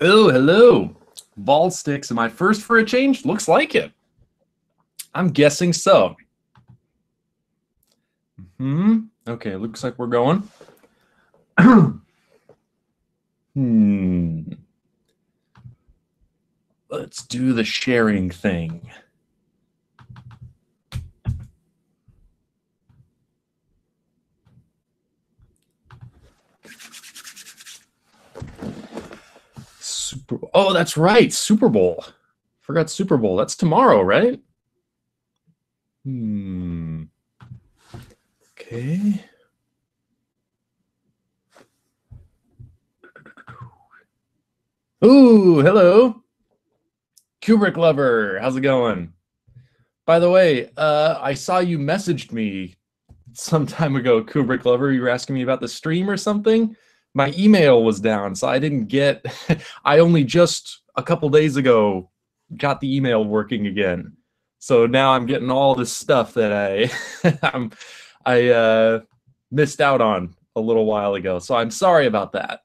Oh, hello. Ball sticks. Am I first for a change? Looks like it. I'm guessing so. Okay, looks like we're going. Let's do the sharing thing. Oh, that's right. Super Bowl. Forgot Super Bowl. That's tomorrow, right? Okay. Ooh, hello. Kubrick lover. How's it going? By the way, I saw you messaged me some time ago, Kubrick lover. You were asking me about the stream or something. My email was down, so I didn't get. I only just a couple days ago got the email working again. So now I'm getting all this stuff that I missed out on a little while ago. So I'm sorry about that.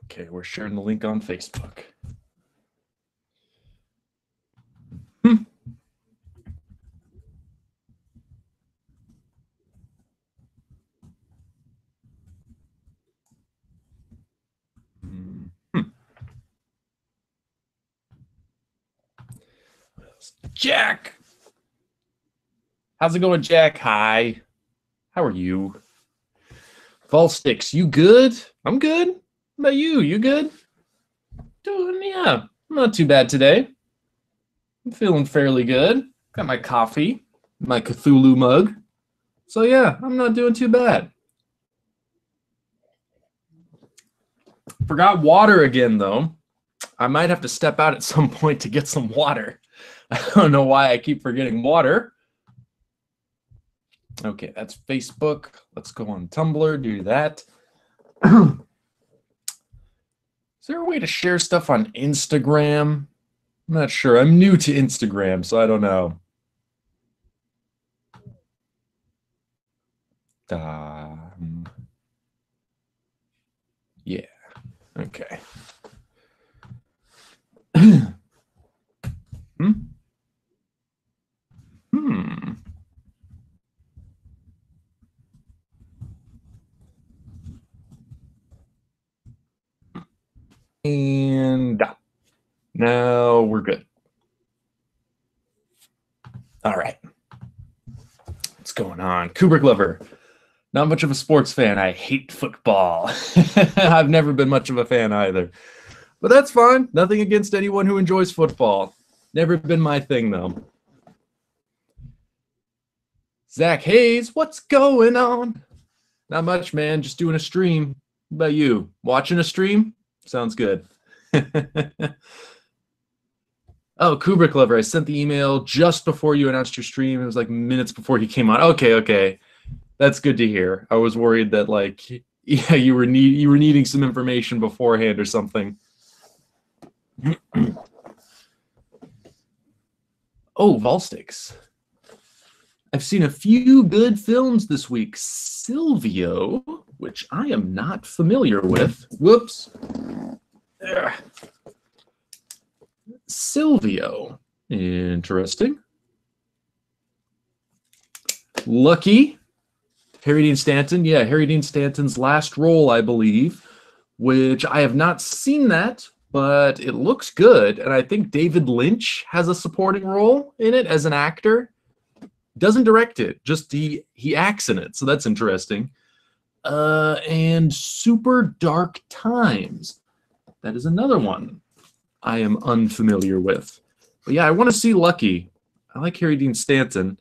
Okay, we're sharing the link on Facebook. Jack! How's it going, Jack? Hi. How are you? Fall sticks, you good? I'm good. How about you? You good? Yeah, not too bad today. I'm feeling fairly good. Got my coffee, my Cthulhu mug. So yeah, I'm not doing too bad. Forgot water again, though. I might have to step out at some point to get some water. I don't know why I keep forgetting water. Okay, that's Facebook. Let's go on Tumblr, do that. Is there a way to share stuff on Instagram? I'm not sure. I'm new to Instagram, so I don't know. Yeah. Okay. And now we're good. All right. What's going on? Kubrick lover. Not much of a sports fan. I hate football. I've never been much of a fan either. But that's fine. Nothing against anyone who enjoys football. Never been my thing, though. Zach Hayes, what's going on? Not much, man. Just doing a stream. What about you? Watching a stream? Sounds good. Oh, Kubrick lover. I sent the email just before you announced your stream. It was like minutes before he came on. Okay. That's good to hear. I was worried that yeah, you were needing some information beforehand or something. Oh, Volsticks. I've seen a few good films this week. Silvio, which I am not familiar with. Whoops. Silvio. Interesting. Lucky. Harry Dean Stanton. Yeah, Harry Dean Stanton's last role, I believe, which I have not seen that, but it looks good. And I think David Lynch has a supporting role in it as an actor. Doesn't direct it, just he acts in it. So that's interesting. And Super Dark Times. That is another one I am unfamiliar with. But yeah, I want to see Lucky. I like Harry Dean Stanton.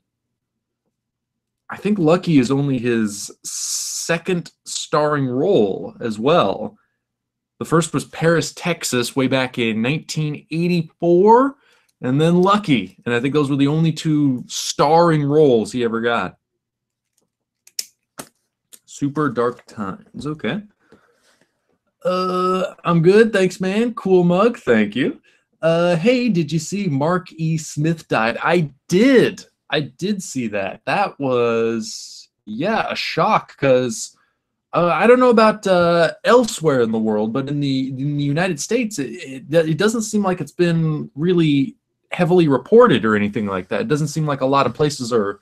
I think Lucky is only his second starring role as well. The first was Paris, Texas, way back in 1984, and then Lucky. And I think those were the only two starring roles he ever got. Super Dark Times. Okay. I'm good. Thanks, man. Cool mug. Thank you. Hey, did you see Mark E. Smith died? I did see that. That was, yeah, a shock because I don't know about elsewhere in the world, but in the United States, it doesn't seem like it's been really heavily reported or anything like that. It doesn't seem like a lot of places are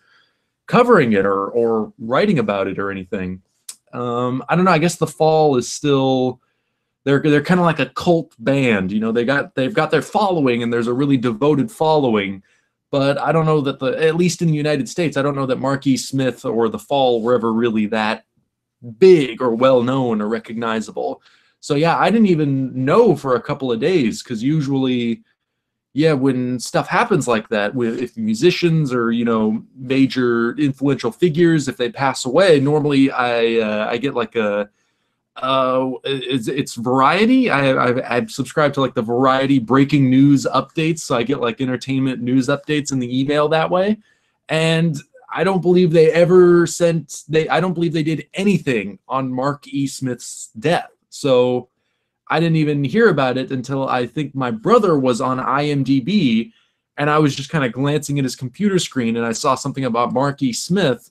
covering it or writing about it or anything. I don't know. I guess the Fall is still they're kind of like a cult band. You know, they've got their following, and there's a really devoted following. But I don't know that at least in the United States, I don't know that Mark E. Smith or the Fall were ever really that big or well known or recognizable. So yeah, I didn't even know for a couple of days, because usually, yeah, when stuff happens like that, if musicians or major influential figures, if they pass away, normally I get like a it's Variety. I've subscribed to like the Variety breaking news updates, so I get like entertainment news updates in the email that way. And I don't believe they ever I don't believe they did anything on Mark E. Smith's death. So I didn't even hear about it until I think my brother was on IMDb, and I was just kind of glancing at his computer screen, and I saw something about Mark E. Smith,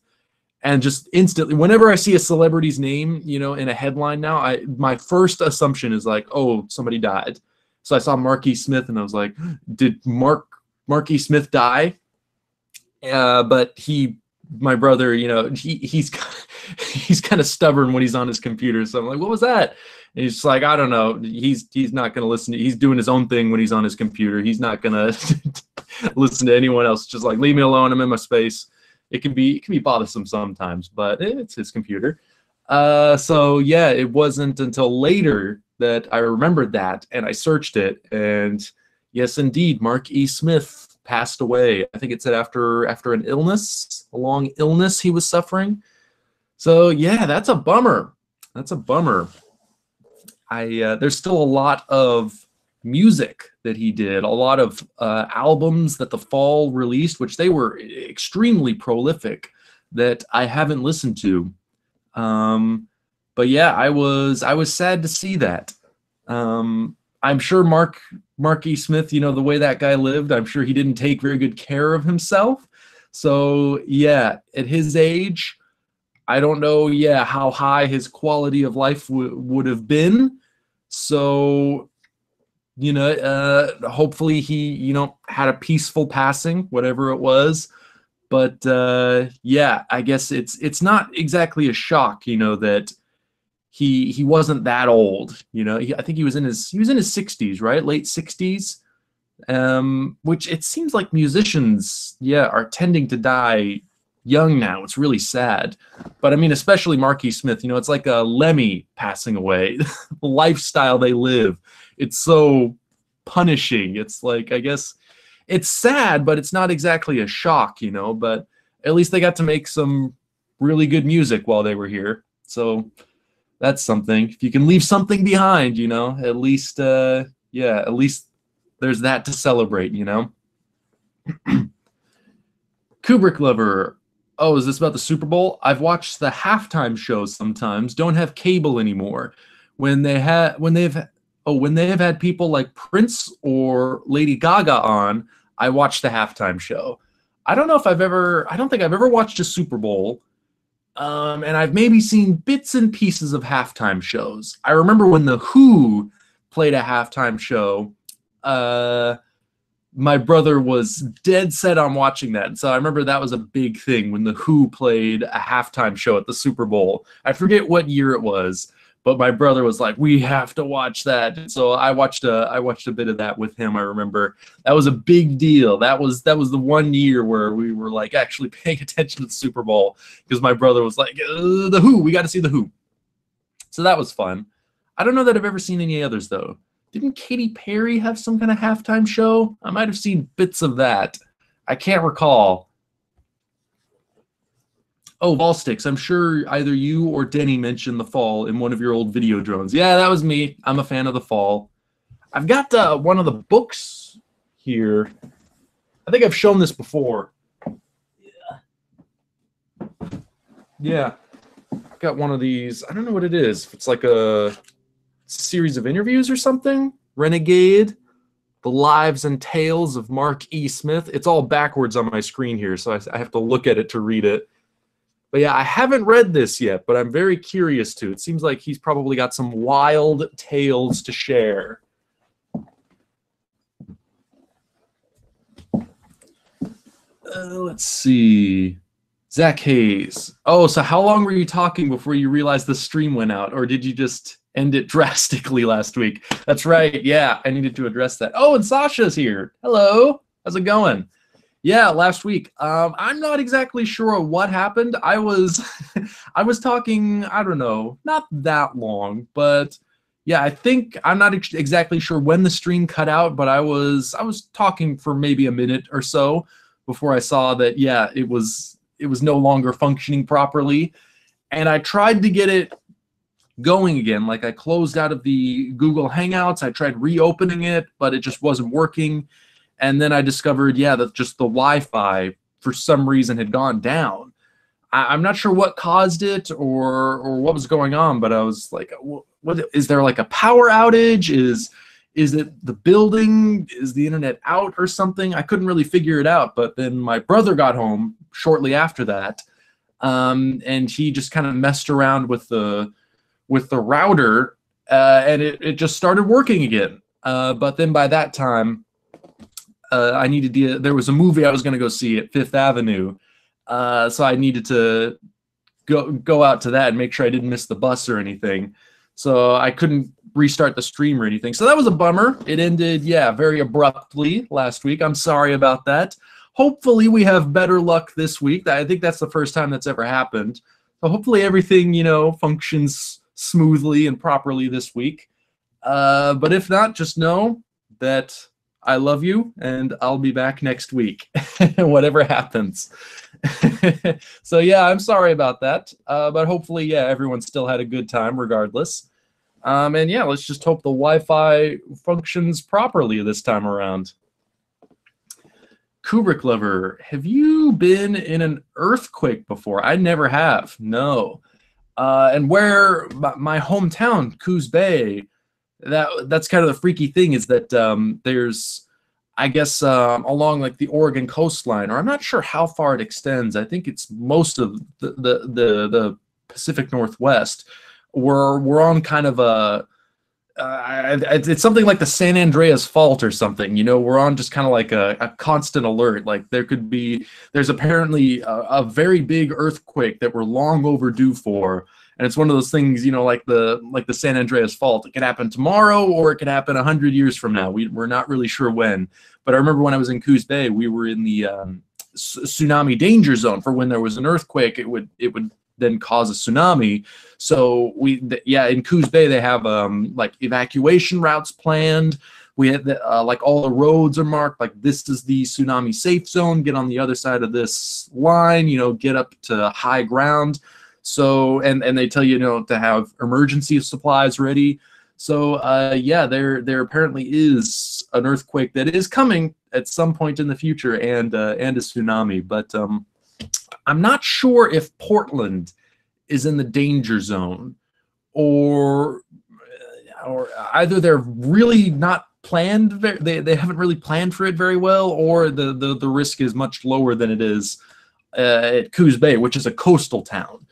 and just instantly, whenever I see a celebrity's name, in a headline now, my first assumption is like, oh, somebody died. So I saw Mark E. Smith, and I was like, did Mark E. Smith die? But my brother, he's kind of stubborn when he's on his computer. So I'm like, what was that? And he's just like, I don't know. He's not going to listen. He's doing his own thing when he's on his computer. He's not going to listen to anyone else. Just like, leave me alone. I'm in my space. It can be bothersome sometimes, but it's his computer. So yeah, it wasn't until later that I remembered that, and I searched it, and yes, indeed, Mark E. Smith passed away. I think it said after an illness, a long illness he was suffering. So yeah, that's a bummer. That's a bummer. There's still a lot of music that he did, a lot of albums that the Fall released, which they were extremely prolific, that I haven't listened to. But yeah, I was sad to see that. I'm sure Mark E. Smith, the way that guy lived, I'm sure he didn't take very good care of himself. So yeah, at his age, I don't know, how high his quality of life would have been. So, hopefully he, had a peaceful passing, whatever it was. But yeah, I guess it's not exactly a shock, that he wasn't that old. I think he was in his 60s, right? Late 60s. Which it seems like musicians, are tending to die young now. It's really sad. But I mean, especially Mark E. Smith, it's like a Lemmy passing away. The lifestyle they live, it's so punishing. It's like, I guess it's sad, but it's not exactly a shock, but at least they got to make some really good music while they were here. So that's something. If you can leave something behind, at least at least there's that to celebrate, Kubrick lover. Oh, is this about the Super Bowl? I've watched the halftime shows sometimes. Don't have cable anymore. When they have had people like Prince or Lady Gaga on, I watch the halftime show. I don't think I've ever watched a Super Bowl. And I've maybe seen bits and pieces of halftime shows. I remember when The Who played a halftime show, my brother was dead set on watching that. And so I remember that was a big thing when The Who played a halftime show at the Super Bowl. I forget what year it was, but my brother was like, we have to watch that. And so I watched a bit of that with him. I remember that was a big deal. That was the one year where we were like actually paying attention to the Super Bowl, because my brother was like, The Who, we got to see The Who. So that was fun. I don't know that I've ever seen any others though. Didn't Katy Perry have some kind of halftime show? I might have seen bits of that. I can't recall. Oh, Ballsticks. I'm sure either you or Denny mentioned the Fall in one of your old video drones. Yeah, that was me. I'm a fan of the Fall. I've got one of the books here. I think I've shown this before. Yeah. I've got one of these. I don't know what it is. It's like a series of interviews or something. Renegade, The Lives and Tales of Mark E. Smith. It's all backwards on my screen here, so I have to look at it to read it. But yeah, I haven't read this yet, but I'm very curious to. It seems like he's probably got some wild tales to share. Let's see. Zach Hayes. Oh, so how long were you talking before you realized the stream went out? Or did you just end it drastically last week? That's right. Yeah, I needed to address that. Oh, and Sasha's here. Hello. How's it going? Yeah, last week. I'm not exactly sure what happened. I was I was talking, I don't know, not that long, but yeah, I think I'm not exactly sure when the stream cut out, but I was talking for maybe a minute or so before I saw that, yeah, it was no longer functioning properly. And I tried to get it going again. Like, I closed out of the Google Hangouts. I tried reopening it, but it just wasn't working. And then I discovered, yeah, that just the Wi-Fi for some reason had gone down. I'm not sure what caused it or what was going on, but I was like, what is there, like a power outage? Is it the building? Is the internet out or something? I couldn't really figure it out. But then my brother got home shortly after that, and he just kind of messed around with the router, and it just started working again. But then by that time, I needed there was a movie I was going to go see at Fifth Avenue, so I needed to go out to that and make sure I didn't miss the bus or anything. So I couldn't restart the stream or anything. So that was a bummer. It ended, yeah, very abruptly last week. I'm sorry about that. Hopefully we have better luck this week. I think that's the first time that's ever happened. So hopefully everything, functions smoothly and properly this week. But if not, just know that I love you and I'll be back next week, whatever happens. So yeah, I'm sorry about that. But hopefully, yeah, everyone still had a good time regardless. And yeah, let's just hope the Wi-Fi functions properly this time around. Kubrick Lover, have you been in an earthquake before? I never have, no. And where my hometown, Coos Bay, that's kind of the freaky thing is that there's, I guess, along like the Oregon coastline, or I'm not sure how far it extends. I think it's most of the Pacific Northwest. We're on kind of a it's something like the San Andreas Fault or something. We're on just kind of like a constant alert. Like there's apparently a very big earthquake that we're long overdue for. And it's one of those things, like the San Andreas Fault. It could happen tomorrow, or it could happen 100 years from now. We're not really sure when. But I remember when I was in Coos Bay, we were in the tsunami danger zone for when there was an earthquake. It would then cause a tsunami. So in Coos Bay they have like evacuation routes planned. We had like all the roads are marked. Like, this is the tsunami safe zone. Get on the other side of this line. Get up to high ground. So, and they tell you, to have emergency supplies ready. So, yeah, there apparently is an earthquake that is coming at some point in the future, and a tsunami. But I'm not sure if Portland is in the danger zone, or either they're really not planned. They haven't really planned for it very well, or the risk is much lower than it is at Coos Bay, which is a coastal town.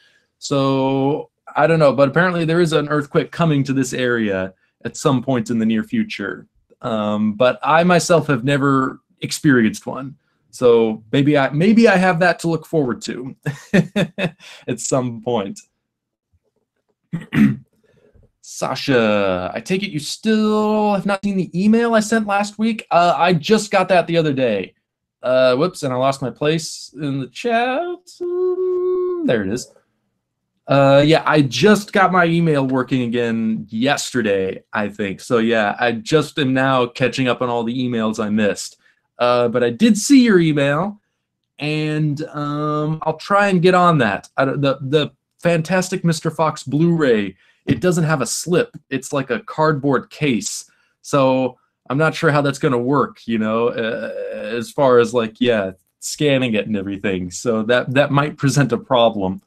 So I don't know, but apparently there is an earthquake coming to this area at some point in the near future. But I myself have never experienced one. So maybe I have that to look forward to at some point. Sasha, I take it you still have not seen the email I sent last week? I just got that the other day. Whoops, and I lost my place in the chat. There it is. Yeah, I just got my email working again yesterday, I think. So yeah, I just am now catching up on all the emails I missed. But I did see your email, and I'll try and get on that. The Fantastic Mr. Fox Blu-ray, it doesn't have a slip. It's like a cardboard case. So I'm not sure how that's going to work, as far as like, yeah, scanning it and everything. So that might present a problem.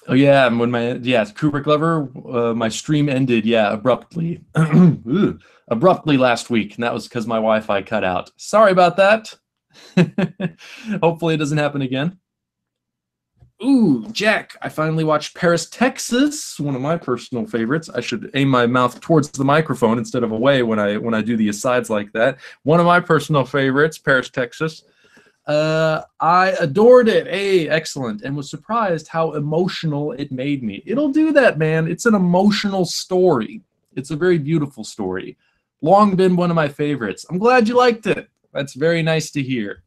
Oh yeah, and when Kubrick Lover, my stream ended, abruptly, abruptly last week, and that was because my Wi-Fi cut out. Sorry about that. Hopefully it doesn't happen again. Ooh, Jack, I finally watched Paris, Texas, one of my personal favorites. I should aim my mouth towards the microphone instead of away when I do the asides like that. One of my personal favorites, Paris, Texas. I adored it. Hey, excellent. And was surprised how emotional it made me. It'll do that, man. It's an emotional story. It's a very beautiful story. Long been one of my favorites. I'm glad you liked it. That's very nice to hear.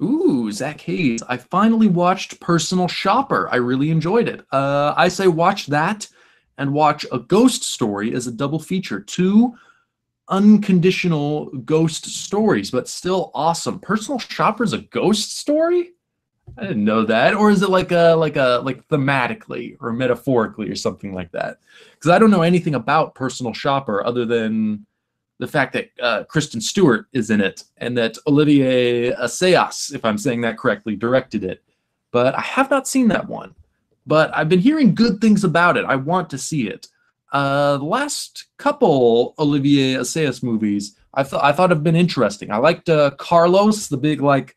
Ooh, Zach Hayes. I finally watched Personal Shopper. I really enjoyed it. I say watch that and watch A Ghost Story as a double feature. Two unconditional ghost stories, but still awesome. Personal Shopper's a ghost story? I didn't know that. Or is it like thematically or metaphorically or something like that? Because I don't know anything about Personal Shopper other than the fact that Kristen Stewart is in it and that Olivier Assayas, if I'm saying that correctly, directed it. But I have not seen that one. But I've been hearing good things about it. I want to see it. The last couple Olivier Assayas movies I thought have been interesting. I liked Carlos, the big 4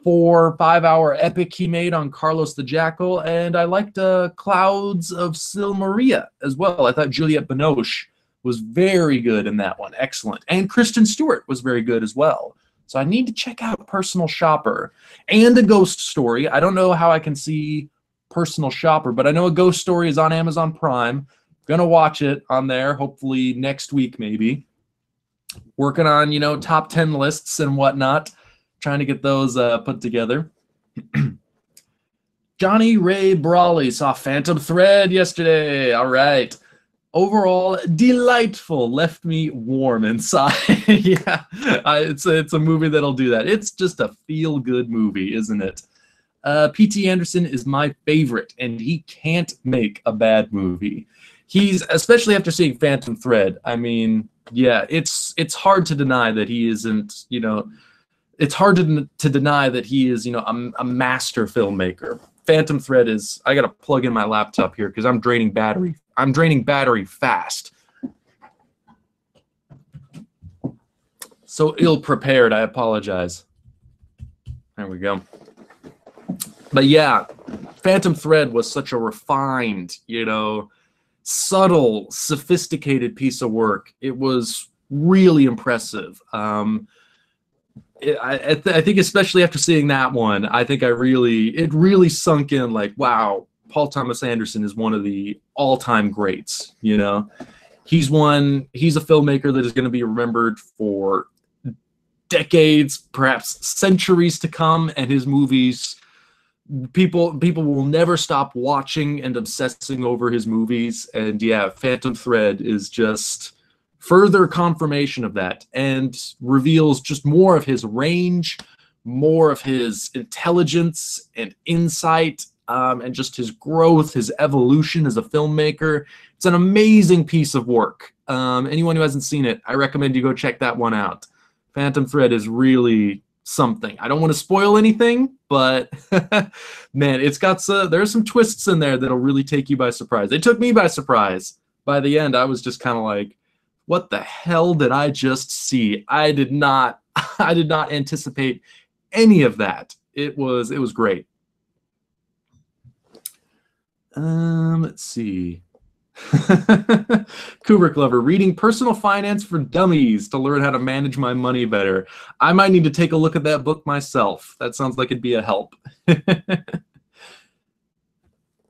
or 5 hour epic he made on Carlos the Jackal, and I liked Clouds of Silmaria as well. I thought Juliette Binoche was very good in that one. Excellent. And Kristen Stewart was very good as well. So I need to check out Personal Shopper and A Ghost Story. I don't know how I can see Personal Shopper, but I know A Ghost Story is on Amazon Prime. Gonna watch it on there, hopefully next week maybe. Working on, top 10 lists and whatnot. Trying to get those put together. Johnny Ray Brawley saw Phantom Thread yesterday. All right. Overall, delightful. Left me warm inside. Yeah, it's a movie that'll do that. It's just a feel-good movie, isn't it? P.T. Anderson is my favorite, and he can't make a bad movie. He's, especially after seeing Phantom Thread, I mean, yeah, it's hard to deny that he isn't, it's hard to deny that he is, a master filmmaker. Phantom Thread is, I got to plug in my laptop here because I'm draining battery. I'm draining battery fast. So ill-prepared, I apologize. There we go. But yeah, Phantom Thread was such a refined, subtle, sophisticated piece of work. It was really impressive. I think especially after seeing that one, I think it really sunk in like, wow, Paul Thomas Anderson is one of the all-time greats, He's a filmmaker that is going to be remembered for decades, perhaps centuries to come, and his movies, people will never stop watching and obsessing over his movies. And yeah, Phantom Thread is just further confirmation of that and reveals just more of his range, more of his intelligence and insight, and just his growth, his evolution as a filmmaker. It's an amazing piece of work. Anyone who hasn't seen it, I recommend you go check that one out. Phantom Thread is really something. I don't want to spoil anything, but man, it's got there's some twists in there that'll really take you by surprise. It took me by surprise. By the end, I was just kind of like, what the hell did I just see? I did not anticipate any of that. It was great. Let's see. Kubrick lover, reading Personal Finance for Dummies to learn how to manage my money better. I might need to take a look at that book myself. That sounds like it'd be a help.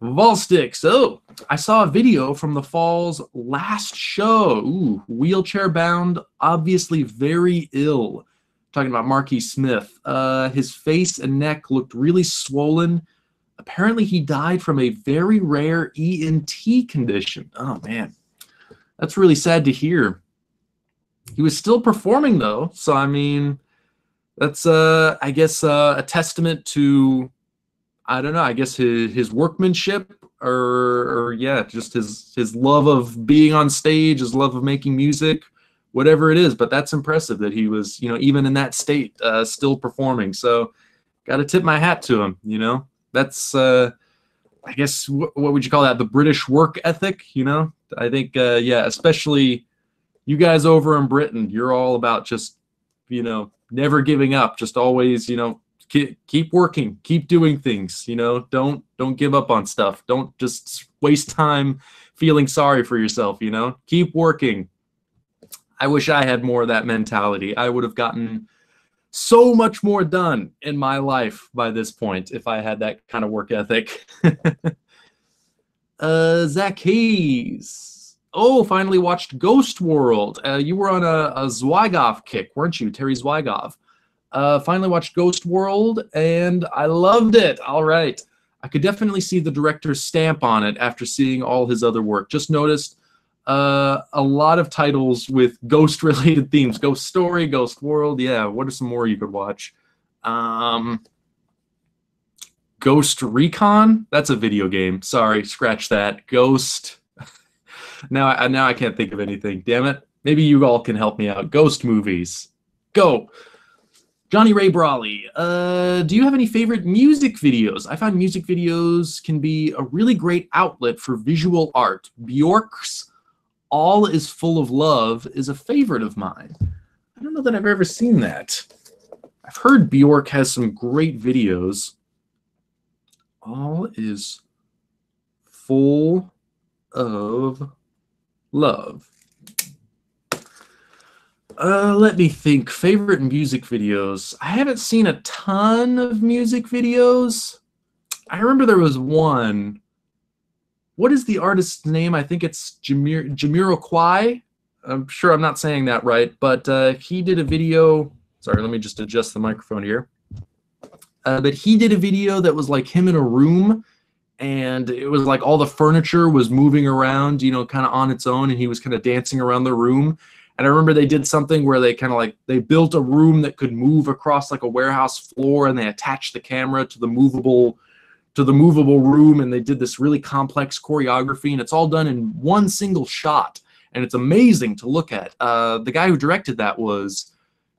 Volsticks. Oh, I saw a video from the Fall's last show. Ooh, wheelchair bound, obviously very ill. Talking about Marquis Smith. His face and neck looked really swollen. Apparently he died from a very rare ENT condition. Oh man, that's really sad to hear. He was still performing though, so I mean, that's I guess a testament to, I don't know, I guess his workmanship, or yeah, just his love of being on stage, his love of making music, whatever it is. But that's impressive that he was, even in that state, still performing. So, got to tip my hat to him. That's, I guess, what would you call that? The British work ethic, I think, yeah, especially You guys over in Britain, you're all about just, you know, never giving up, just always, you know, keep working, keep doing things, you know, don't give up on stuff. Don't just waste time feeling sorry for yourself, you know, keep working. I wish I had more of that mentality. I would have gotten so much more done in my life by this point if I had that kind of work ethic. Zach Hayes. Oh, finally watched Ghost World. You were on a Zweigoff kick, weren't you, Terry Zweigoff? Finally watched Ghost World, and I loved it. All right. I could definitely see the director's stamp on it after seeing all his other work. Just noticed a lot of titles with ghost-related themes. Ghost Story, Ghost World. Yeah, what are some more you could watch? Ghost Recon? That's a video game. Sorry, scratch that. Ghost. Now I can't think of anything. Damn it. Maybe you all can help me out. Ghost movies. Go. Johnny Ray Brawley. Do you have any favorite music videos? I find music videos can be a really great outlet for visual art. Bjork's All Is Full of Love is a favorite of mine. I don't know that I've ever seen that. I've heard Bjork has some great videos. All is full of love. Let me think. Favorite music videos. I haven't seen a ton of music videos. I remember there was one. What is the artist's name? I think it's Jamiroquai. I'm sure I'm not saying that right, but he did a video. Sorry, let me just adjust the microphone here. But he did a video that was like him in a room, and it was like all the furniture was moving around, you know, kind of on its own, and he was kind of dancing around the room. And I remember they did something where they kind of like, they built a room that could move across like a warehouse floor, and they attached the camera to the movable room, and they did this really complex choreography, and it's all done in one single shot, and it's amazing to look at. The guy who directed that was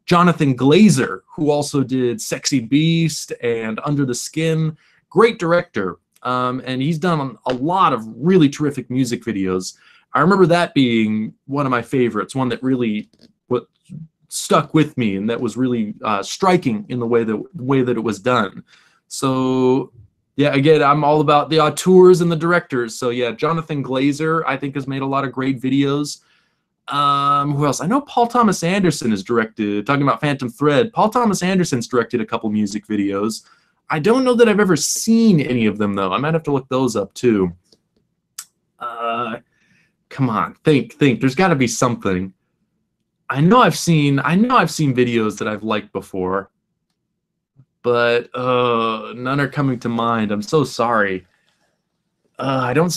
Jonathan Glazer, who also did Sexy Beast and Under the Skin. Great director, and he's done a lot of really terrific music videos. I remember that being one of my favorites, one that really stuck with me, and that was really striking in the way that it was done. So yeah, again, I'm all about the auteurs and the directors. So yeah, Jonathan Glazer, I think, has made a lot of great videos. Who else? I know Paul Thomas Anderson has directed, talking about Phantom Thread, Paul Thomas Anderson's directed a couple music videos. I don't know that I've ever seen any of them, though. I might have to look those up, too. Come on, think. There's got to be something. I know I've seen videos that I've liked before, but none are coming to mind. I'm so sorry. I don't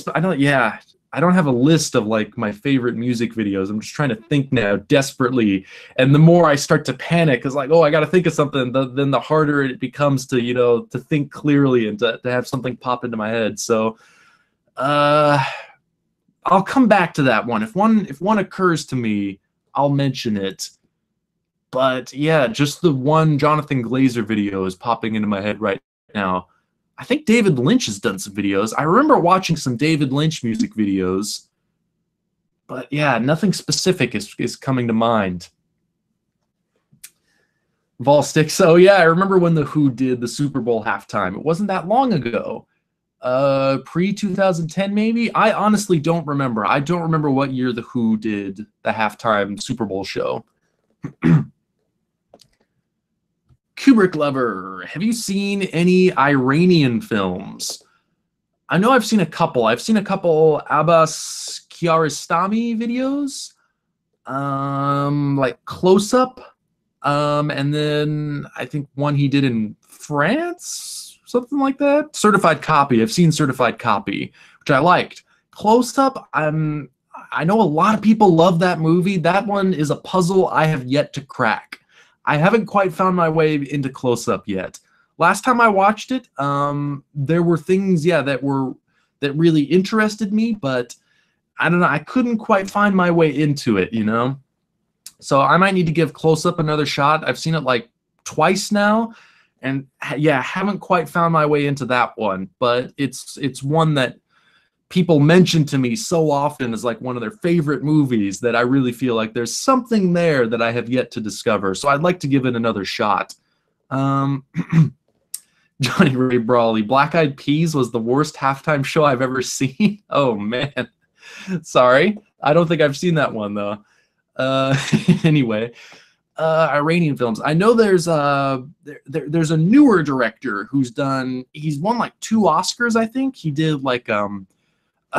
have a list of like my favorite music videos. I'm just trying to think now desperately, and the more I start to panic, it's like, oh, I got to think of something. Then the harder it becomes to, you know, to think clearly and to have something pop into my head. So, I'll come back to that one. If one occurs to me, I'll mention it. But yeah, just the one Jonathan Glazer video is popping into my head right now. I think David Lynch has done some videos. I remember watching some David Lynch music videos. But yeah, nothing specific is coming to mind. Volstick. So yeah, I remember when The Who did the Super Bowl halftime. It wasn't that long ago. Pre-2010 maybe? I honestly don't remember. I don't remember what year The Who did the halftime Super Bowl show. Kubrick lover, have you seen any Iranian films? I know I've seen a couple. I've seen a couple Abbas Kiarostami videos, like Close Up, and then I think one he did in France, something like that. Certified Copy. I've seen Certified Copy, which I liked. Close Up, I know a lot of people love that movie. That one is a puzzle I have yet to crack. I haven't quite found my way into Close Up yet. Last time I watched it, there were things, yeah, that really interested me, but I don't know, I couldn't quite find my way into it, you know? So I might need to give Close Up another shot. I've seen it like twice now, and yeah, haven't quite found my way into that one, but it's one that people mention to me so often as like one of their favorite movies that I really feel like there's something there that I have yet to discover. So I'd like to give it another shot. Johnny Ray Brawley, Black Eyed Peas was the worst halftime show I've ever seen. Oh man, sorry, I don't think I've seen that one though. Anyway, Iranian films. I know there's a newer director he's won like 2 Oscars, I think. He did like A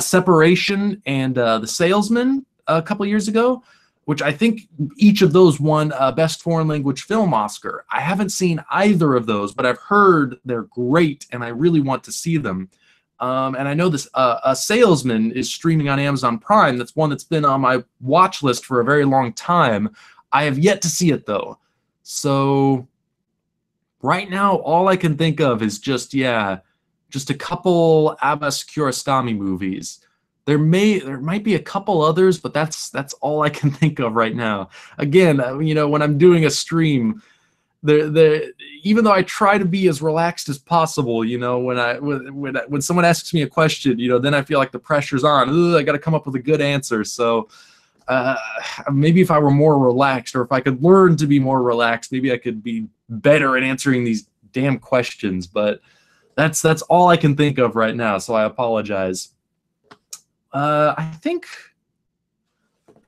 Separation and The Salesman a couple years ago, which I think each of those won Best Foreign Language Film Oscar. I haven't seen either of those, but I've heard they're great, and I really want to see them. And I know this A Salesman is streaming on Amazon Prime. That's one that's been on my watch list for a very long time. I have yet to see it, though. So right now, all I can think of is just a couple Abbas Kiarostami movies. There might be a couple others, but that's all I can think of right now. Again, when I'm doing a stream, even though I try to be as relaxed as possible, when someone asks me a question, then I feel like the pressure's on. Ugh, I got to come up with a good answer. So maybe if I were more relaxed, or if I could learn to be more relaxed, maybe I could be better at answering these damn questions. But that's all I can think of right now, so I apologize. I think,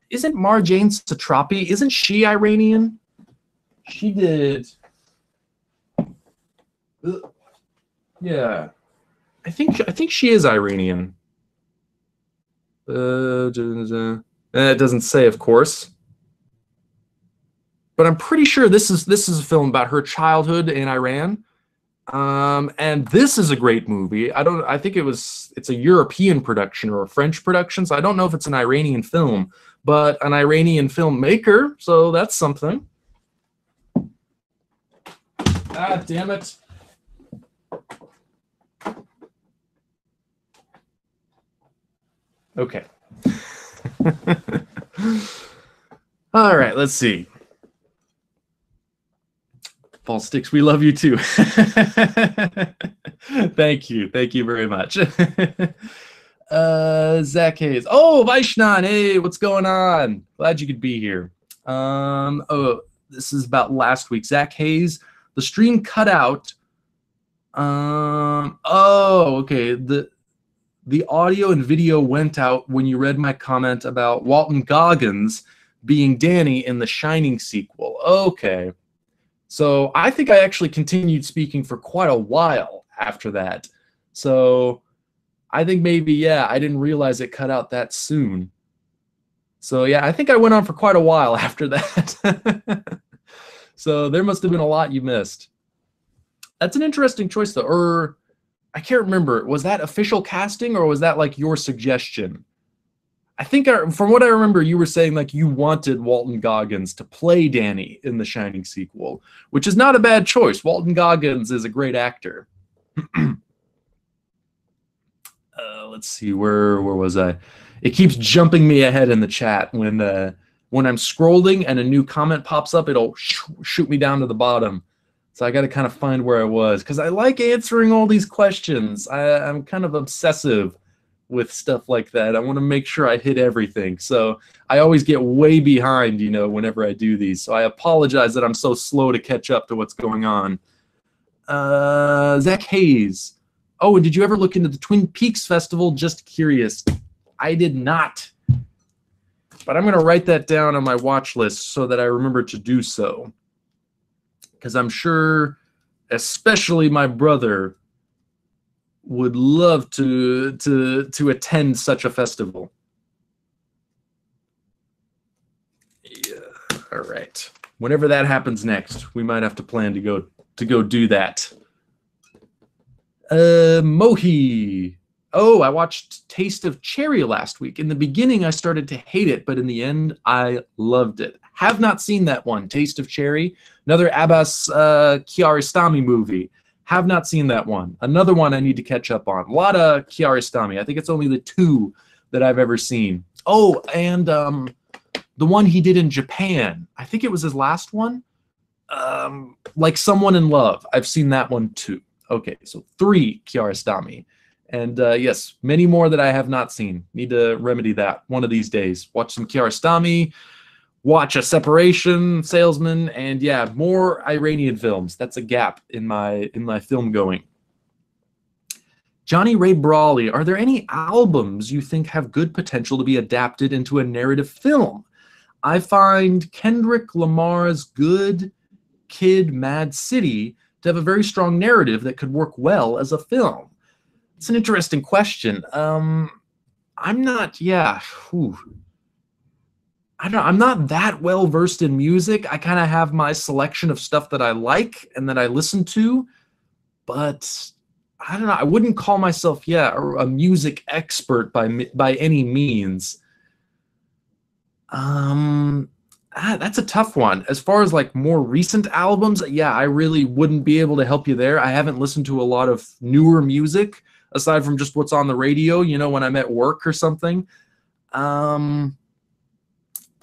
isn't Marjane Satrapi, isn't she Iranian? She did. Yeah, I think she is Iranian. It doesn't say, of course, but I'm pretty sure this is a film about her childhood in Iran. And this is a great movie. I think it's a European production or a French production, so I don't know if it's an Iranian film, but an Iranian filmmaker, so that's something. Ah, damn it. Okay. All right, let's see. Paul Sticks, we love you too. Thank you very much. Zach Hayes. Oh, Vaishnan, hey, what's going on? Glad you could be here. Oh, this is about last week. Zach Hayes, the stream cut out. Oh, okay. The audio and video went out when you read my comment about Walton Goggins being Danny in the Shining sequel. Okay. So I think I actually continued speaking for quite a while after that. So I think maybe, I didn't realize it cut out that soon. So I think I went on for quite a while after that. So there must have been a lot you missed. That's an interesting choice, though. Or I can't remember. Was that official casting, or was that like your suggestion? I think from what I remember, you were saying like you wanted Walton Goggins to play Danny in the Shining sequel, which is not a bad choice. Walton Goggins is a great actor. Let's see, where was I? It keeps jumping me ahead in the chat when I'm scrolling and a new comment pops up. It'll shoot me down to the bottom. So I got to kind of find where I was, because I like answering all these questions. I'm kind of obsessive with stuff like that. I want to make sure I hit everything. So I always get way behind, whenever I do these. So I apologize that I'm so slow to catch up to what's going on. Zach Hayes. Oh, and did you ever look into the Twin Peaks Festival? Just curious. I did not. But I'm going to write that down on my watch list so that I remember to do so. Because I'm sure, especially my brother, would love to attend such a festival. Yeah. All right. Whenever that happens next, we might have to plan to go do that. Mohi. Oh, I watched Taste of Cherry last week. In the beginning, I started to hate it, but in the end, I loved it. Have not seen that one, Taste of Cherry. Another Abbas Kiarostami movie. Have not seen that one. Another one I need to catch up on. A lot of Kiarostami. I think it's only the 2 that I've ever seen. Oh, and the one he did in Japan. I think it was his last one. Like Someone in Love. I've seen that one too. Okay, so 3 Kiarostami. And yes, many more that I have not seen. Need to remedy that one of these days. Watch some Kiarostami, watch A Separation, Salesman, and yeah, more Iranian films. That's a gap in my film going. Johnny Ray Brawley, are there any albums you think have good potential to be adapted into a narrative film? I find Kendrick Lamar's Good Kid, Mad City to have a very strong narrative that could work well as a film. It's an interesting question. I'm not, yeah, whew. I don't know, I'm not that well versed in music. I kind of have my selection of stuff that I like and that I listen to, but I don't know. I wouldn't call myself, yeah, a music expert by any means. That's a tough one. As far as like more recent albums, yeah, I really wouldn't be able to help you there. I haven't listened to a lot of newer music aside from just what's on the radio, you know, when I'm at work or something. Trying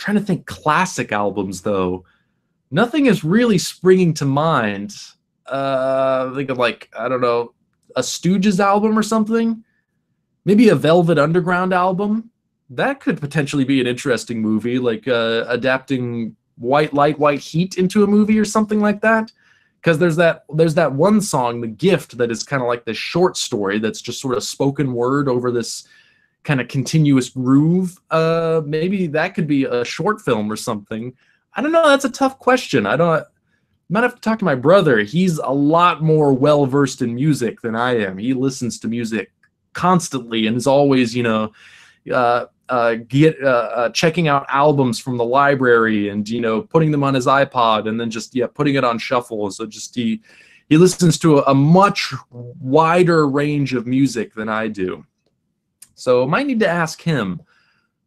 to think classic albums though. Nothing is really springing to mind. Think of like, I don't know, a Stooges album or something. Maybe a Velvet Underground album. That could potentially be an interesting movie, like adapting White Light, White Heat into a movie or something like that. Because there's that one song, The Gift, that is kind of like this short story that's just sort of spoken word over this kind of continuous groove. Maybe that could be a short film or something. I don't know. That's a tough question. I might have to talk to my brother. He's a lot more well versed in music than I am. He listens to music constantly and is always, you know, checking out albums from the library and, you know, putting them on his iPod and then just, yeah, putting it on shuffle. So just he listens to a much wider range of music than I do. So I might need to ask him.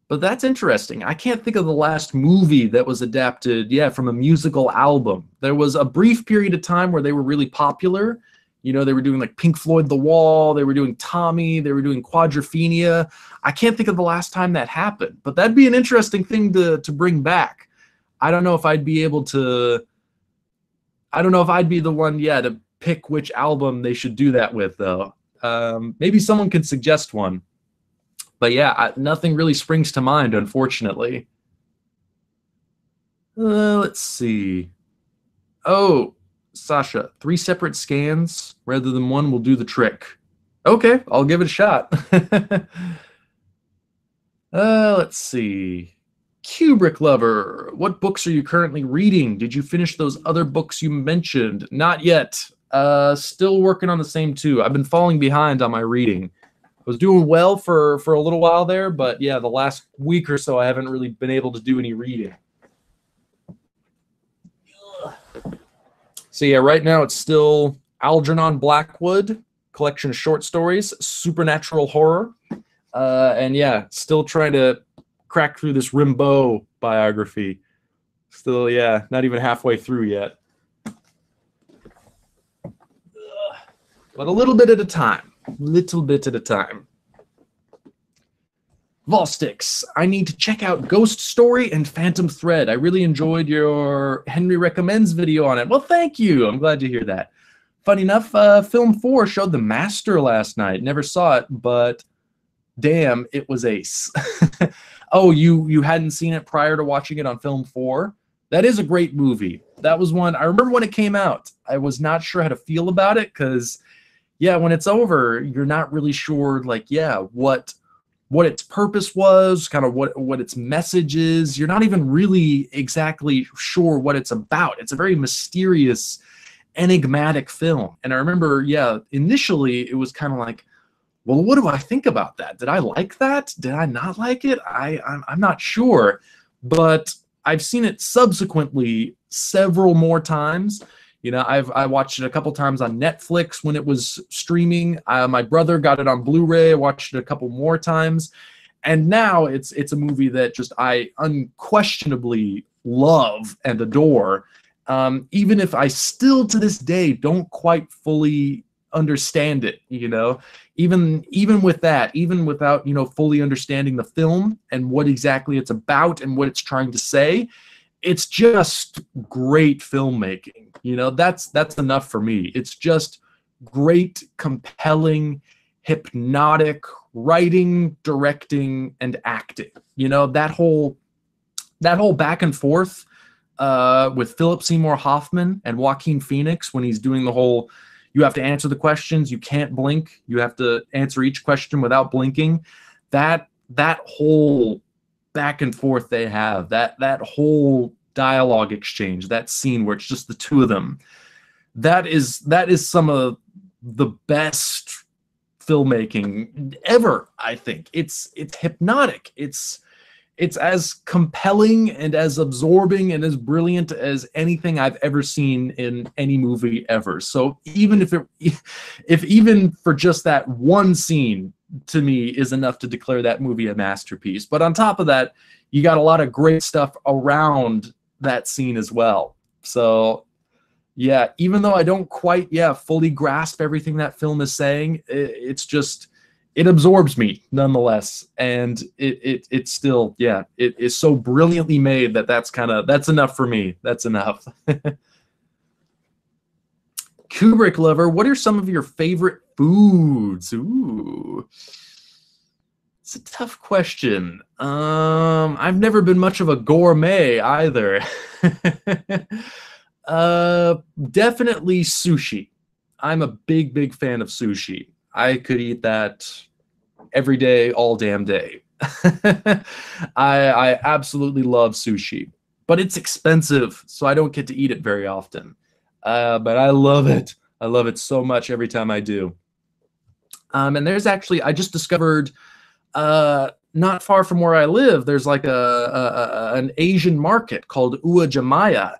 But that's interesting. I can't think of the last movie that was adapted, yeah, from a musical album. There was a brief period of time where they were really popular. You know, they were doing like Pink Floyd The Wall, they were doing Tommy, they were doing Quadrophenia. I can't think of the last time that happened, but that'd be an interesting thing to bring back. I don't know if I'd be able to, I don't know if I'd be the one, yeah, to pick which album they should do that with, though. Maybe someone could suggest one. But yeah, nothing really springs to mind, unfortunately. Let's see. Oh, Sasha, 3 separate scans rather than one will do the trick. Okay, I'll give it a shot. Let's see. Kubrick Lover, what books are you currently reading? Did you finish those other books you mentioned? Not yet. Still working on the same 2. I've been falling behind on my reading. I was doing well for a little while there, but yeah, the last week or so I haven't really been able to do any reading. So yeah, right now it's still Algernon Blackwood, collection of short stories, supernatural horror, and yeah, still trying to crack through this Rimbaud biography. Still, yeah, not even halfway through yet. But a little bit at a time. Little bit at a time. Volstix, I need to check out Ghost Story and Phantom Thread. I really enjoyed your Henry Recommends video on it. Well, thank you. I'm glad to hear that. Funny enough, Film 4 showed The Master last night. Never saw it, but damn, it was ace. Oh, you hadn't seen it prior to watching it on Film 4? That is a great movie. That was one, I remember when it came out, I was not sure how to feel about it because, yeah, when it's over, you're not really sure, like, yeah, what its purpose was, kind of what its message is. You're not even really exactly sure what it's about. It's a very mysterious, enigmatic film. And I remember, yeah, initially it was kind of like, well, what do I think about that? Did I like that? Did I not like it? I'm not sure. But I've seen it subsequently several more times. You know, I watched it a couple times on Netflix when it was streaming. My brother got it on Blu-ray. I watched it a couple more times. And now it's a movie that just I unquestionably love and adore. Even if I still to this day don't quite fully understand it, you know, even with that, even without, you know, fully understanding the film and what exactly it's about and what it's trying to say, it's just great filmmaking. You know, that's enough for me. It's just great, compelling, hypnotic writing, directing, and acting. You know, that whole back and forth with Philip Seymour Hoffman and Joaquin Phoenix when he's doing the whole, you have to answer the questions, you can't blink, you have to answer each question without blinking. That whole back and forth they have, that whole dialogue exchange, that scene where it's just the two of them, that is some of the best filmmaking ever. I think it's hypnotic. It's as compelling and as absorbing and as brilliant as anything I've ever seen in any movie ever. So even if even for just that one scene, to me, is enough to declare that movie a masterpiece. But on top of that, you got a lot of great stuff around that scene as well. So yeah, even though I don't quite fully grasp everything that film is saying, it's just, it absorbs me nonetheless, and it's still, it is so brilliantly made that's enough for me. That's enough. Kubrick lover, what are some of your favorite foods? Ooh, it's a tough question. I've never been much of a gourmet either. Definitely sushi. I'm a big fan of sushi. I could eat that every day, all damn day. I absolutely love sushi, but it's expensive, so I don't get to eat it very often. But I love it. I love it so much every time I do. And there's actually, I just discovered, not far from where I live, there's like an Asian market called Uwajimaya,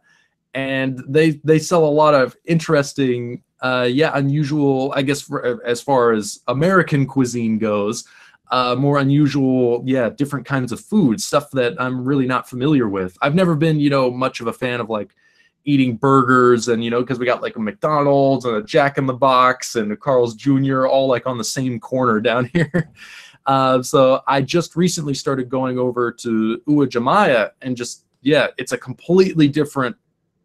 and they sell a lot of interesting, unusual, I guess, as far as American cuisine goes, more unusual, different kinds of food, stuff that I'm really not familiar with. I've never been, much of a fan of like eating burgers, and because we got like a McDonald's and a Jack in the Box and a Carl's Jr. all like on the same corner down here. So I just recently started going over to Uwajimaya, and just, it's a completely different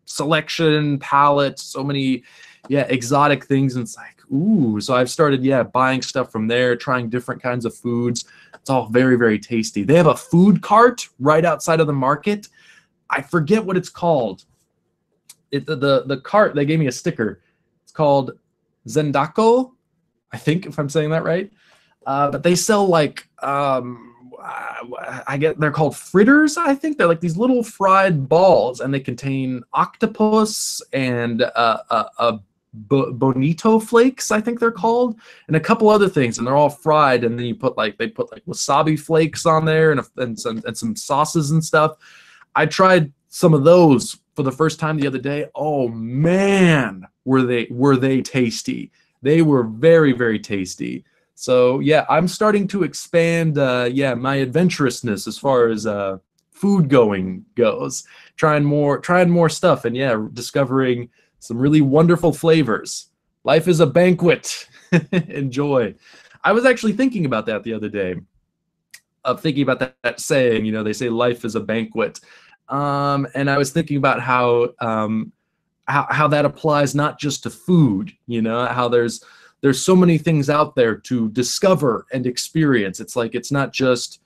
selection, palette, so many exotic things, and it's like, ooh. So I've started buying stuff from there, trying different kinds of foods. It's all very tasty. They have a food cart right outside of the market. I forget what it's called. The cart, they gave me a sticker. It's called Zendako, I think, if I'm saying that right. But they sell like they're called fritters, I think. They're like these little fried balls, and they contain octopus and bonito flakes, I think they're called, and a couple other things, and they're all fried, and then they put like wasabi flakes on there, and some sauces and stuff. I tried some of those for the first time the other day. Oh man, were they tasty. They were very tasty. So I'm starting to expand my adventurousness as far as food going goes, trying more stuff, and discovering some really wonderful flavors. Life is a banquet. Enjoy. I was actually thinking about that the other day, thinking about that saying, they say life is a banquet. And I was thinking about how that applies not just to food, how there's so many things out there to discover and experience. It's like, it's not just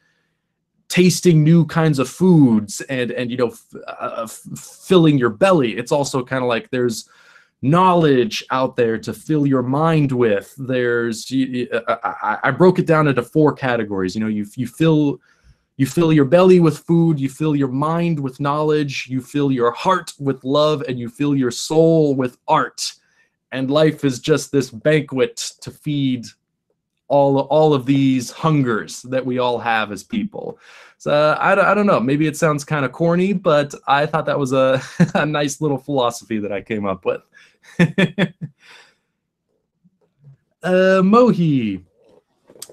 tasting new kinds of foods and filling your belly. It's also kind of like there's knowledge out there to fill your mind with. I broke it down into 4 categories. You fill your belly with food, you fill your mind with knowledge, you fill your heart with love, and you fill your soul with art. And life is just this banquet to feed all of these hungers that we all have as people. So I don't know, maybe it sounds kind of corny, but I thought that was a nice little philosophy that I came up with. Mohi,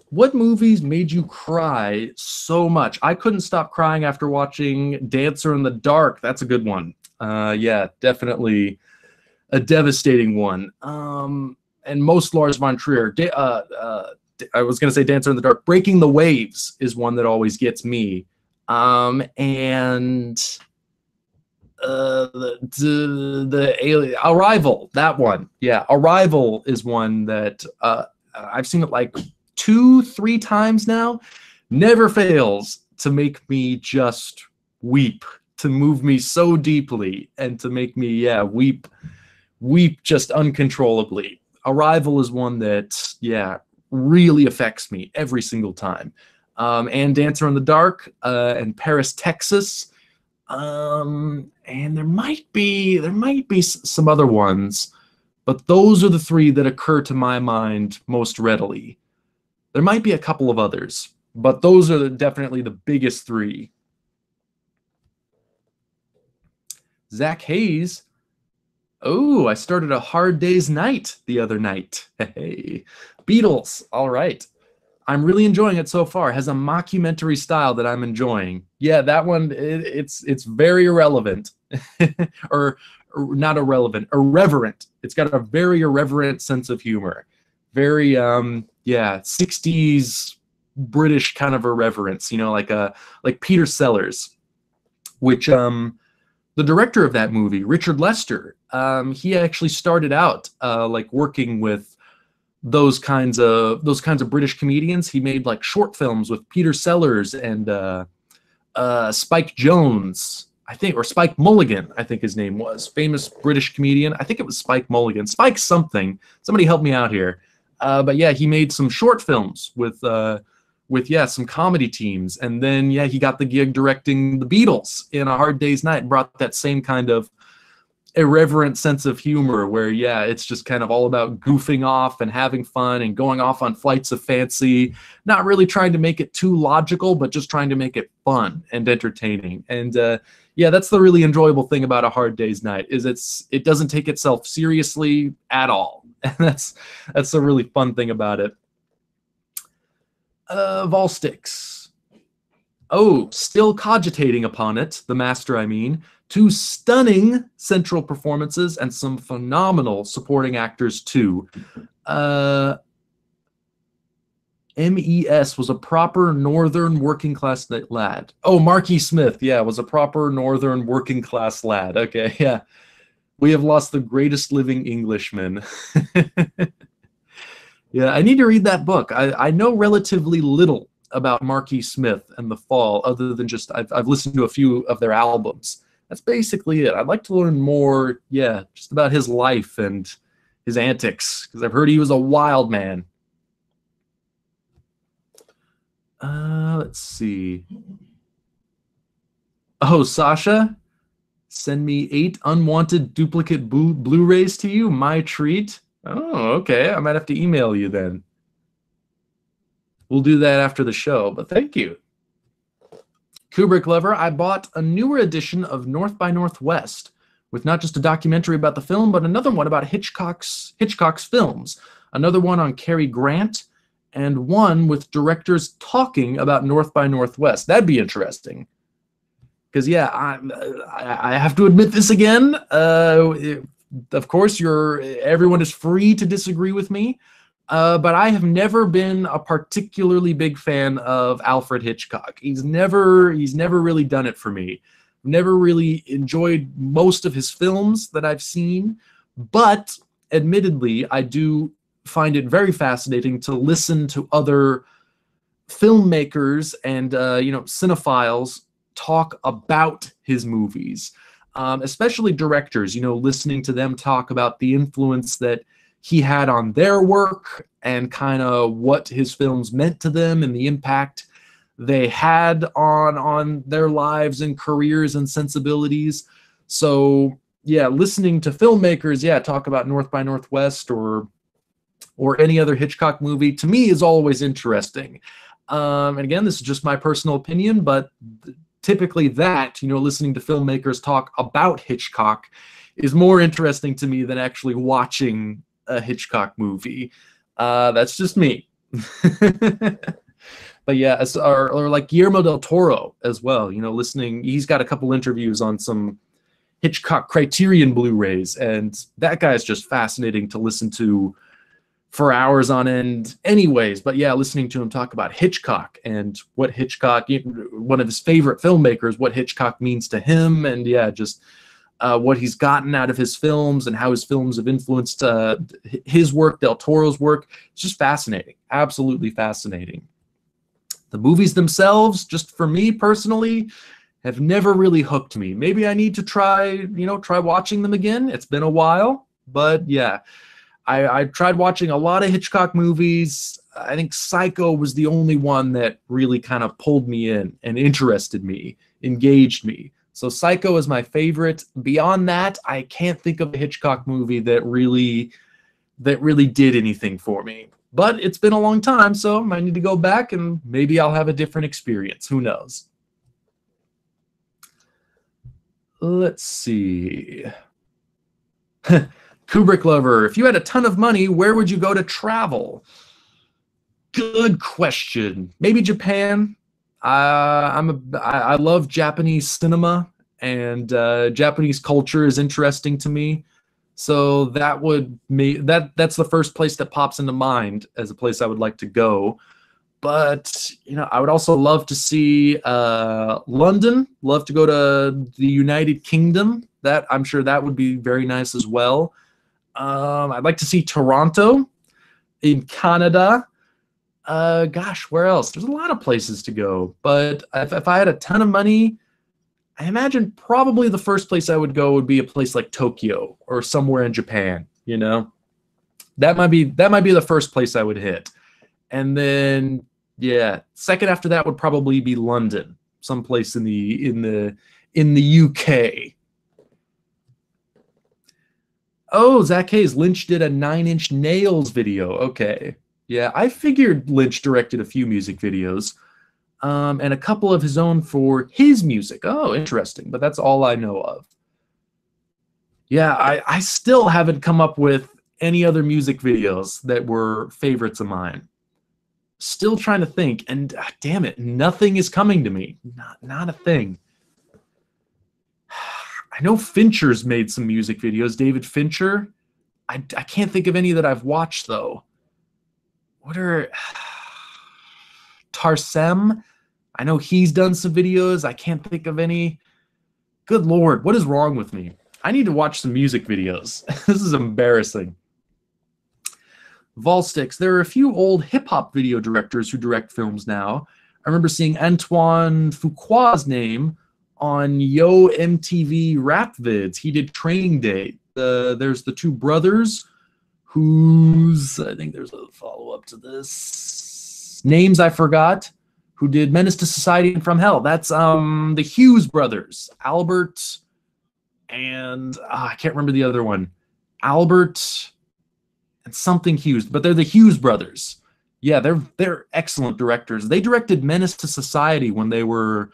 what movies made you cry so much? I couldn't stop crying after watching Dancer in the Dark. That's a good one. Definitely a devastating one. And most Lars von Trier. I was going to say Dancer in the Dark. Breaking the Waves is one that always gets me. And the Alien, Arrival, that one. Yeah, Arrival is one that I've seen it like 2-3 times now. Never fails to make me just weep, to move me so deeply, and to make me, yeah, weep just uncontrollably. Arrival is one that, yeah, really affects me every single time. And Dancer in the Dark, and Paris, Texas. And there might be some other ones, but those are the three that occur to my mind most readily. There might be a couple of others, but those are definitely the biggest three. Zach Hayes. Oh, I started A Hard Day's Night the other night. Hey, Beatles. All right. I'm really enjoying it so far. It has a mockumentary style that I'm enjoying. Yeah, that one, it's very irrelevant. or not irrelevant, irreverent. It's got a very irreverent sense of humor. Very, yeah, 60s British kind of irreverence, you know, like Peter Sellers, which, the director of that movie, Richard Lester, he actually started out like working with those kinds of British comedians. He made like short films with Peter Sellers and Spike Jones, I think, or Spike Mulligan, I think his name was. Famous British comedian. I think it was Spike Mulligan. Spike something. Somebody help me out here. But yeah, he made some short films with yeah, some comedy teams, and then yeah, he got the gig directing the Beatles in A Hard Day's Night, and brought that same kind of irreverent sense of humor where, yeah, it's just kind of all about goofing off and having fun and going off on flights of fancy, not really trying to make it too logical, but just trying to make it fun and entertaining. And yeah, that's the really enjoyable thing about A Hard Day's Night, is it doesn't take itself seriously at all. And that's the really fun thing about it. Volsticks. Oh, still cogitating upon it, the master, I mean. 2 stunning central performances and some phenomenal supporting actors too. MES was a proper northern working class lad. Oh, Marky Smith, yeah, was a proper northern working class lad. Okay, yeah. We have lost the greatest living Englishman. Yeah, I need to read that book. I know relatively little about Marky Smith and The Fall, other than just I've listened to a few of their albums. That's basically it. I'd like to learn more, yeah, just about his life and his antics, because I've heard he was a wild man. Let's see. Oh, Sasha, send me 8 unwanted duplicate Blu-rays to you. My treat. Oh, okay. I might have to email you then. We'll do that after the show, but thank you. Kubrick Lover, I bought a newer edition of North by Northwest, with not just a documentary about the film, but another one about Hitchcock's films. Another one on Cary Grant, and one with directors talking about North by Northwest. That'd be interesting. Because, yeah, I have to admit this again. Of course, everyone is free to disagree with me, but I have never been a particularly big fan of Alfred Hitchcock. He's never really done it for me. Never really enjoyed most of his films that I've seen, but admittedly, I do find it very fascinating to listen to other filmmakers and cinephiles talk about his movies. Especially directors, listening to them talk about the influence that he had on their work and kind of what his films meant to them and the impact they had on their lives and careers and sensibilities. So, yeah, listening to filmmakers, yeah, talk about North by Northwest or any other Hitchcock movie, to me is always interesting. And again, this is just my personal opinion, but typically that, listening to filmmakers talk about Hitchcock is more interesting to me than actually watching a Hitchcock movie. That's just me. But yeah, or like Guillermo del Toro as well, listening, he's got a couple interviews on some Hitchcock Criterion Blu-rays, and that guy's just fascinating to listen to for hours on end anyways. But yeah, listening to him talk about Hitchcock and what Hitchcock, one of his favorite filmmakers, what Hitchcock means to him, and yeah, just what he's gotten out of his films and how his films have influenced his work, Del Toro's work. It's just fascinating, absolutely fascinating. The movies themselves, just for me personally, have never really hooked me. Maybe I need to try watching them again. It's been a while, but yeah, I tried watching a lot of Hitchcock movies. I think Psycho was the only one that really kind of pulled me in and interested me, engaged me. So Psycho is my favorite. Beyond that, I can't think of a Hitchcock movie that really did anything for me. But it's been a long time, so I need to go back and maybe I'll have a different experience. Who knows? Let's see. Kubrick lover, if you had a ton of money, where would you go to travel? Good question. Maybe Japan. I love Japanese cinema, and Japanese culture is interesting to me. So that's the first place that pops into mind as a place I would like to go. But I would also love to see London. Love to go to the United Kingdom. That I'm sure that would be very nice as well. I'd like to see Toronto in Canada. Gosh, where else? There's a lot of places to go. But if I had a ton of money, I imagine probably the first place I would go would be a place like Tokyo or somewhere in Japan. That might be the first place I would hit. And then second after that would probably be London, someplace in the UK. Oh, Zach Hayes, Lynch did a 9 Inch Nails video. Okay. Yeah, I figured Lynch directed a few music videos and a couple of his own for his music. Oh, interesting. But that's all I know of. Yeah, I still haven't come up with any other music videos that were favorites of mine. Still trying to think, and damn it, nothing is coming to me. Not a thing. I know Fincher's made some music videos. David Fincher. I can't think of any that I've watched, though. What are... Tarsem? I know he's done some videos. I can't think of any. Good Lord, what is wrong with me? I need to watch some music videos. This is embarrassing. Volstix, there are a few old hip-hop video directors who direct films now. I remember seeing Antoine Fuqua's name on Yo MTV rap vids. He did Training Day. There's the two brothers whose, I think there's a follow-up to this. Names I forgot, who did Menace to Society and From Hell. That's the Hughes brothers. Albert and I can't remember the other one. Albert and something Hughes, but they're the Hughes brothers. Yeah, they're excellent directors. They directed Menace to Society when they were,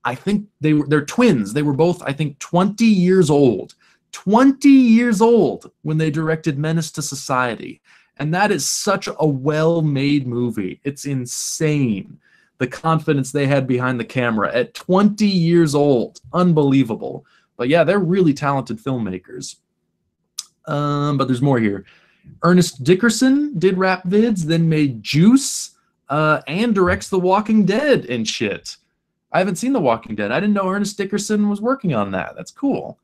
I think they're twins. They were both, I think, 20 years old. 20 years old when they directed Menace to Society. And that is such a well-made movie. It's insane. The confidence they had behind the camera at 20 years old. Unbelievable. But yeah, they're really talented filmmakers. But there's more here. Ernest Dickerson did rap vids, then made Juice, and directs The Walking Dead and shit. I haven't seen The Walking Dead. I didn't know Ernest Dickerson was working on that. That's cool.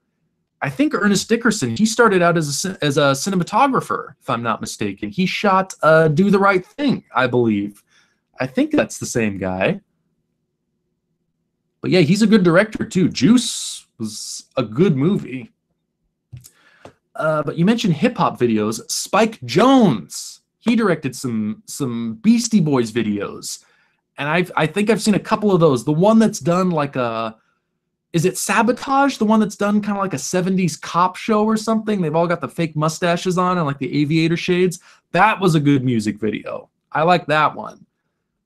I think Ernest Dickerson, he started out as a cinematographer, if I'm not mistaken. He shot Do the Right Thing, I believe. I think that's the same guy. But yeah, he's a good director too. Juice was a good movie. But you mentioned hip-hop videos. Spike Jonze, he directed some Beastie Boys videos. And I think I've seen a couple of those. The one that's done like a... Is it Sabotage? The one that's done kind of like a 70s cop show or something? They've all got the fake mustaches on and like the aviator shades. That was a good music video. I like that one.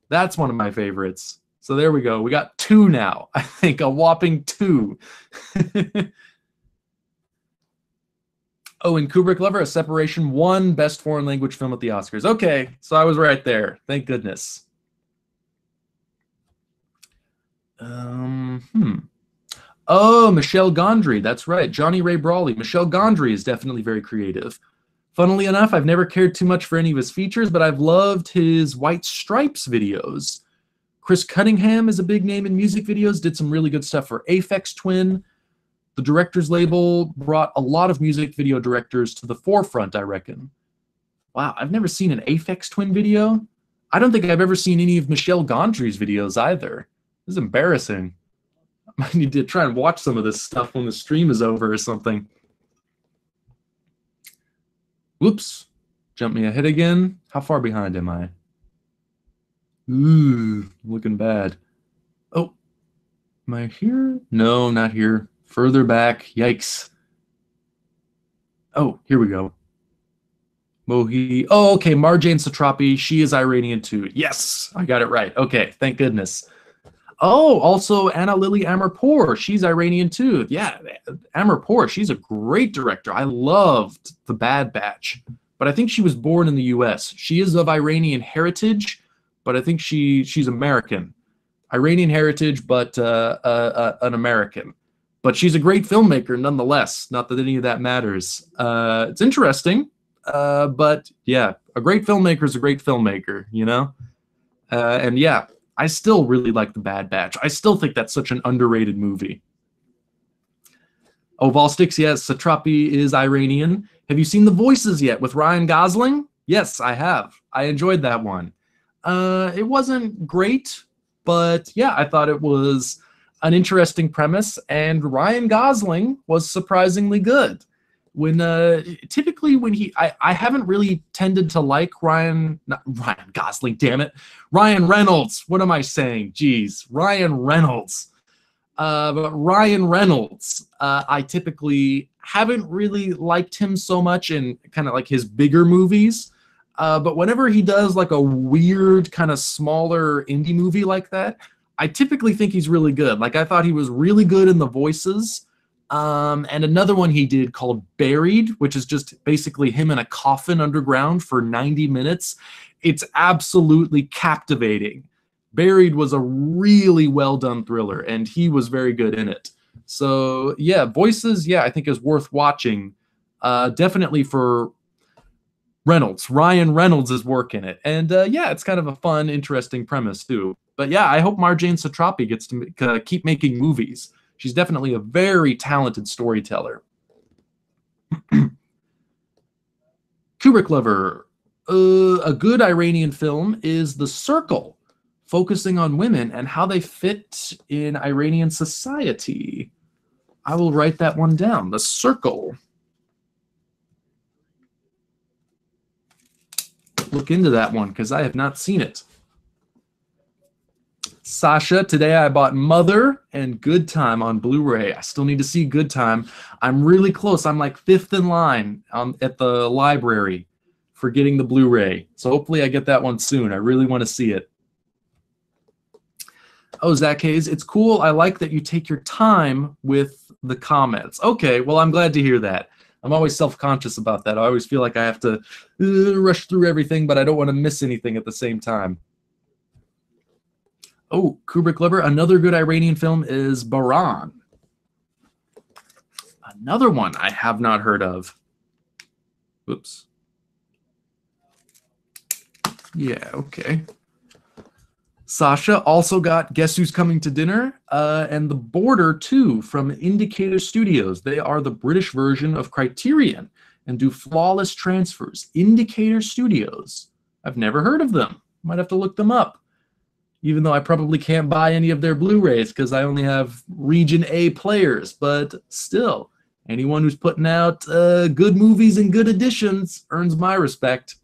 That's one of my favorites. So there we go. We got 2 now. I think a whopping 2. Oh, and Kubrick Lover, A Separation won Best Foreign Language Film at the Oscars. Okay, so I was right there. Thank goodness. Oh, Michel Gondry. That's right. Johnny Ray Brawley. Michel Gondry is definitely very creative. Funnily enough, I've never cared too much for any of his features, but I've loved his White Stripes videos. Chris Cunningham is a big name in music videos, did some really good stuff for Aphex Twin. The director's label brought a lot of music video directors to the forefront, I reckon. Wow, I've never seen an Aphex Twin video. I don't think I've ever seen any of Michel Gondry's videos either. This is embarrassing. I need to try and watch some of this stuff when the stream is over or something. Whoops. Jump me ahead again. How far behind am I? Ooh, looking bad. Oh, am I here? No, not here. Further back. Yikes. Oh, here we go. Mohi. Oh, okay. Marjane Satrapi. She is Iranian too. Yes, I got it right. Okay, thank goodness. Oh, also Anna Lily Amirpour. She's Iranian too. Yeah, Amirpour. She's a great director. I loved The Bad Batch, but I think she was born in the U.S. She is of Iranian heritage, but I think she's American. Iranian heritage, but an American. But she's a great filmmaker nonetheless. Not that any of that matters. It's interesting, but yeah, a great filmmaker is a great filmmaker, you know? And yeah, I still really like The Bad Batch. I still think that's such an underrated movie. Oh, Volstix, yes, Satrapi is Iranian. Have you seen The Voices yet with Ryan Gosling? Yes, I have. I enjoyed that one. It wasn't great, but yeah, I thought it was an interesting premise, and Ryan Gosling was surprisingly good. When typically when I haven't really tended to like Ryan Gosling, damn it, Ryan Reynolds. What am I saying? Jeez, Ryan Reynolds. But Ryan Reynolds, I typically haven't really liked him so much in kind of like his bigger movies. But whenever he does like a weird kind of smaller indie movie like that, I typically think he's really good. Like I thought he was really good in The Voices. And another one he did called Buried, which is just basically him in a coffin underground for 90 minutes. It's absolutely captivating. Buried was a really well done thriller, and he was very good in it. So yeah, Voices, yeah, I think is worth watching. Definitely for Reynolds. Ryan Reynolds' work in it. And yeah, it's kind of a fun, interesting premise too. But yeah, I hope Marjane Satrapi gets to keep making movies. She's definitely a very talented storyteller. Kubrick Lover. A good Iranian film is The Circle, focusing on women and how they fit in Iranian society. I will write that one down. The Circle. Look into that one because I have not seen it. Sasha, today I bought Mother and Good Time on Blu-ray. I still need to see Good Time. I'm really close. I'm like 5th in line at the library for getting the Blu-ray. So hopefully I get that one soon. I really want to see it. Oh, Zach Hayes, it's cool. I like that you take your time with the comments. Okay, well, I'm glad to hear that. I'm always self-conscious about that. I always feel like I have to rush through everything, but I don't want to miss anything at the same time. Oh, Kubrick Lover. Another good Iranian film is Baran. Another one I have not heard of. Oops. Yeah, okay. Sasha also got Guess Who's Coming to Dinner and The Border, too, from Indicator Studios. They are the British version of Criterion and do flawless transfers. Indicator Studios. I've never heard of them. Might have to look them up. Even though I probably can't buy any of their Blu-rays because I only have Region A players. But still, anyone who's putting out good movies and good editions earns my respect.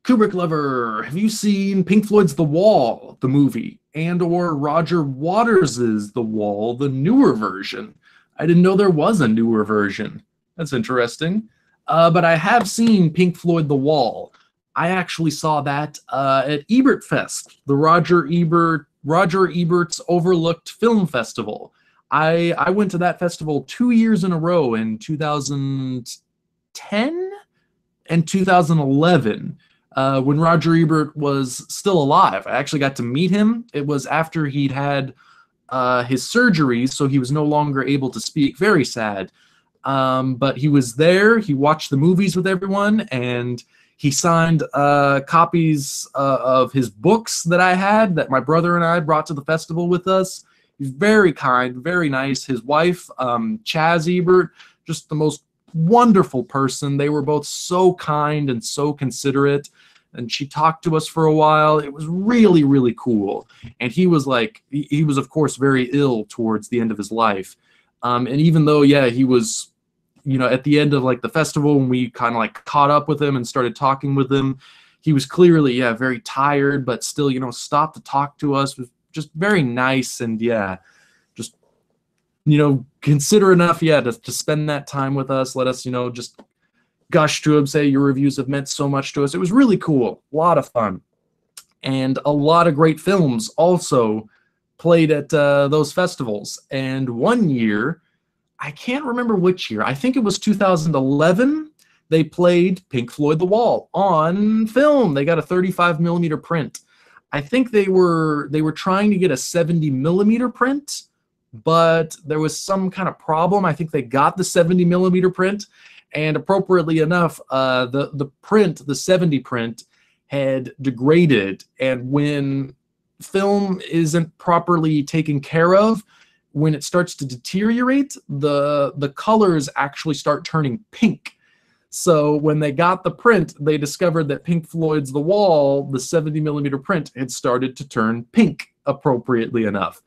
Kubrick Lover, have you seen Pink Floyd's The Wall, the movie, and or Roger Waters' The Wall, the newer version? I didn't know there was a newer version. That's interesting. But I have seen Pink Floyd The Wall. I actually saw that at Ebert Fest, the Roger Ebert's Overlooked Film Festival. I went to that festival 2 years in a row in 2010 and 2011 when Roger Ebert was still alive. I actually got to meet him. It was after he'd had his surgeries, so he was no longer able to speak. Very sad. But he was there. He watched the movies with everyone, and he signed copies of his books that I had, that my brother and I brought to the festival with us. He's very kind, very nice. His wife, Chaz Ebert, just the most wonderful person. They were both so kind and so considerate. And she talked to us for a while. It was really, really cool. And he was like, he was, of course, very ill towards the end of his life. And even though, yeah, he was, you know, at the end of like the festival, when we kind of like caught up with him and started talking with him, he was clearly, yeah, very tired, but still, you know, stopped to talk to us. Was just very nice. And yeah, just, you know, consider enough, yeah, to spend that time with us. Let us, you know, just gush to him, say your reviews have meant so much to us. It was really cool, a lot of fun. And a lot of great films also played at those festivals. And one year, I can't remember which year, I think it was 2011, they played Pink Floyd The Wall on film. They got a 35 millimeter print. I think they were trying to get a 70 millimeter print, but there was some kind of problem. I think they got the 70 millimeter print, and appropriately enough, the print, the 70 print, had degraded. And when film isn't properly taken care of, when it starts to deteriorate, the colors actually start turning pink. So when they got the print, they discovered that Pink Floyd's The Wall, the 70 millimeter print, had started to turn pink, appropriately enough.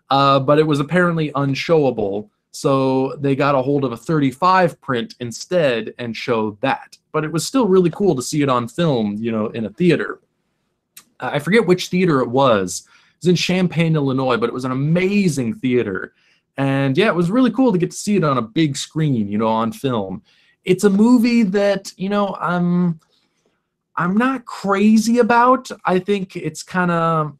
But it was apparently unshowable. So they got a hold of a 35 print instead and showed that. But it was still really cool to see it on film, you know, in a theater. I forget which theater it was. It was in Champaign, Illinois, but it was an amazing theater. And yeah, it was really cool to get to see it on a big screen, you know, on film. It's a movie that, you know, I'm not crazy about. I think it's kind of,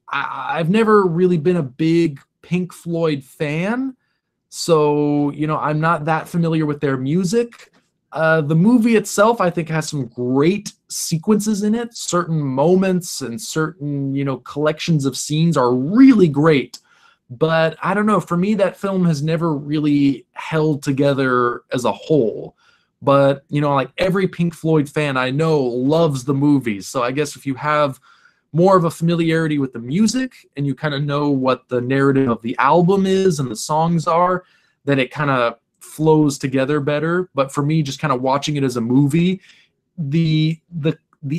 I've never really been a big Pink Floyd fan. So, you know, I'm not that familiar with their music. The movie itself, I think, has some great sequences in it. Certain moments and certain, you know, collections of scenes are really great. But I don't know, for me, that film has never really held together as a whole. But, you know, like every Pink Floyd fan I know loves the movies. So I guess if you have more of a familiarity with the music and you kind of know what the narrative of the album is and the songs are, then it kind of flows together better. But for me, just kind of watching it as a movie, the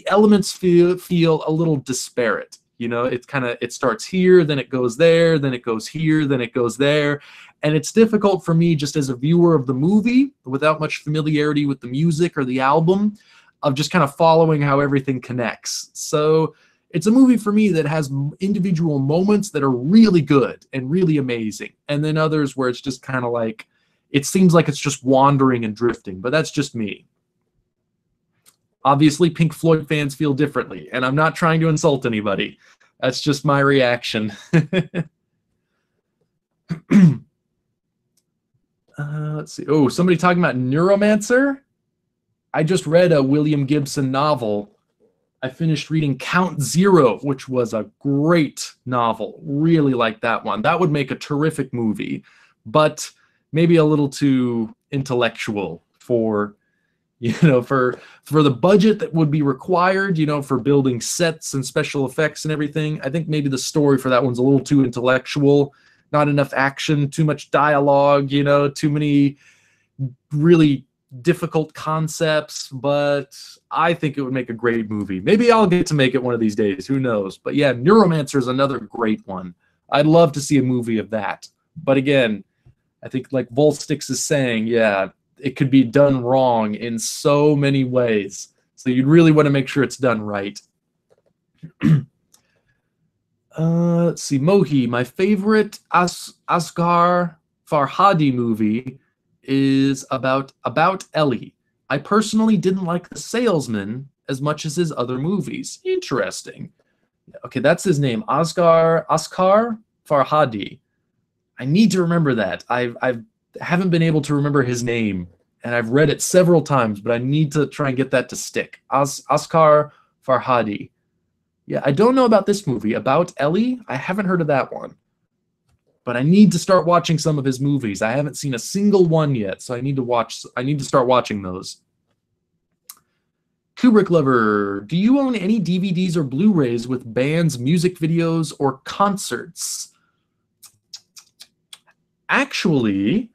elements feel a little disparate. You know, it's kind of, it starts here, then it goes there, then it goes here, then it goes there. And it's difficult for me, just as a viewer of the movie, without much familiarity with the music or the album, of just kind of following how everything connects. So it's a movie for me that has individual moments that are really good and really amazing. And then others where it's just kind of like, it seems like it's just wandering and drifting, but that's just me. Obviously, Pink Floyd fans feel differently, and I'm not trying to insult anybody. That's just my reaction. Let's see. Oh, somebody talking about Neuromancer? I just read a William Gibson novel. I finished reading Count Zero, which was a great novel. Really liked that one. That would make a terrific movie, but maybe a little too intellectual for, you know, for the budget that would be required, you know, for building sets and special effects and everything. I think maybe the story for that one's a little too intellectual, not enough action, too much dialogue, you know, too many really difficult concepts, but I think it would make a great movie. Maybe I'll get to make it one of these days, who knows. But yeah, Neuromancer is another great one. I'd love to see a movie of that. But again, I think like Volstix is saying, yeah, it could be done wrong in so many ways. So you'd really want to make sure it's done right. Let's see, Mohi, my favorite Asghar Farhadi movie is about Ellie. I personally didn't like The Salesman as much as his other movies. Interesting. Okay, that's his name, Asghar Farhadi. I need to remember that. I haven't been able to remember his name, and I've read it several times, but I need to try and get that to stick. Asghar Farhadi. Yeah, I don't know about this movie. About Ellie, I haven't heard of that one. But I need to start watching some of his movies. I haven't seen a single one yet, so I need to start watching those. Kubrick Lover, do you own any DVDs or Blu-rays with bands, music videos, or concerts? Actually,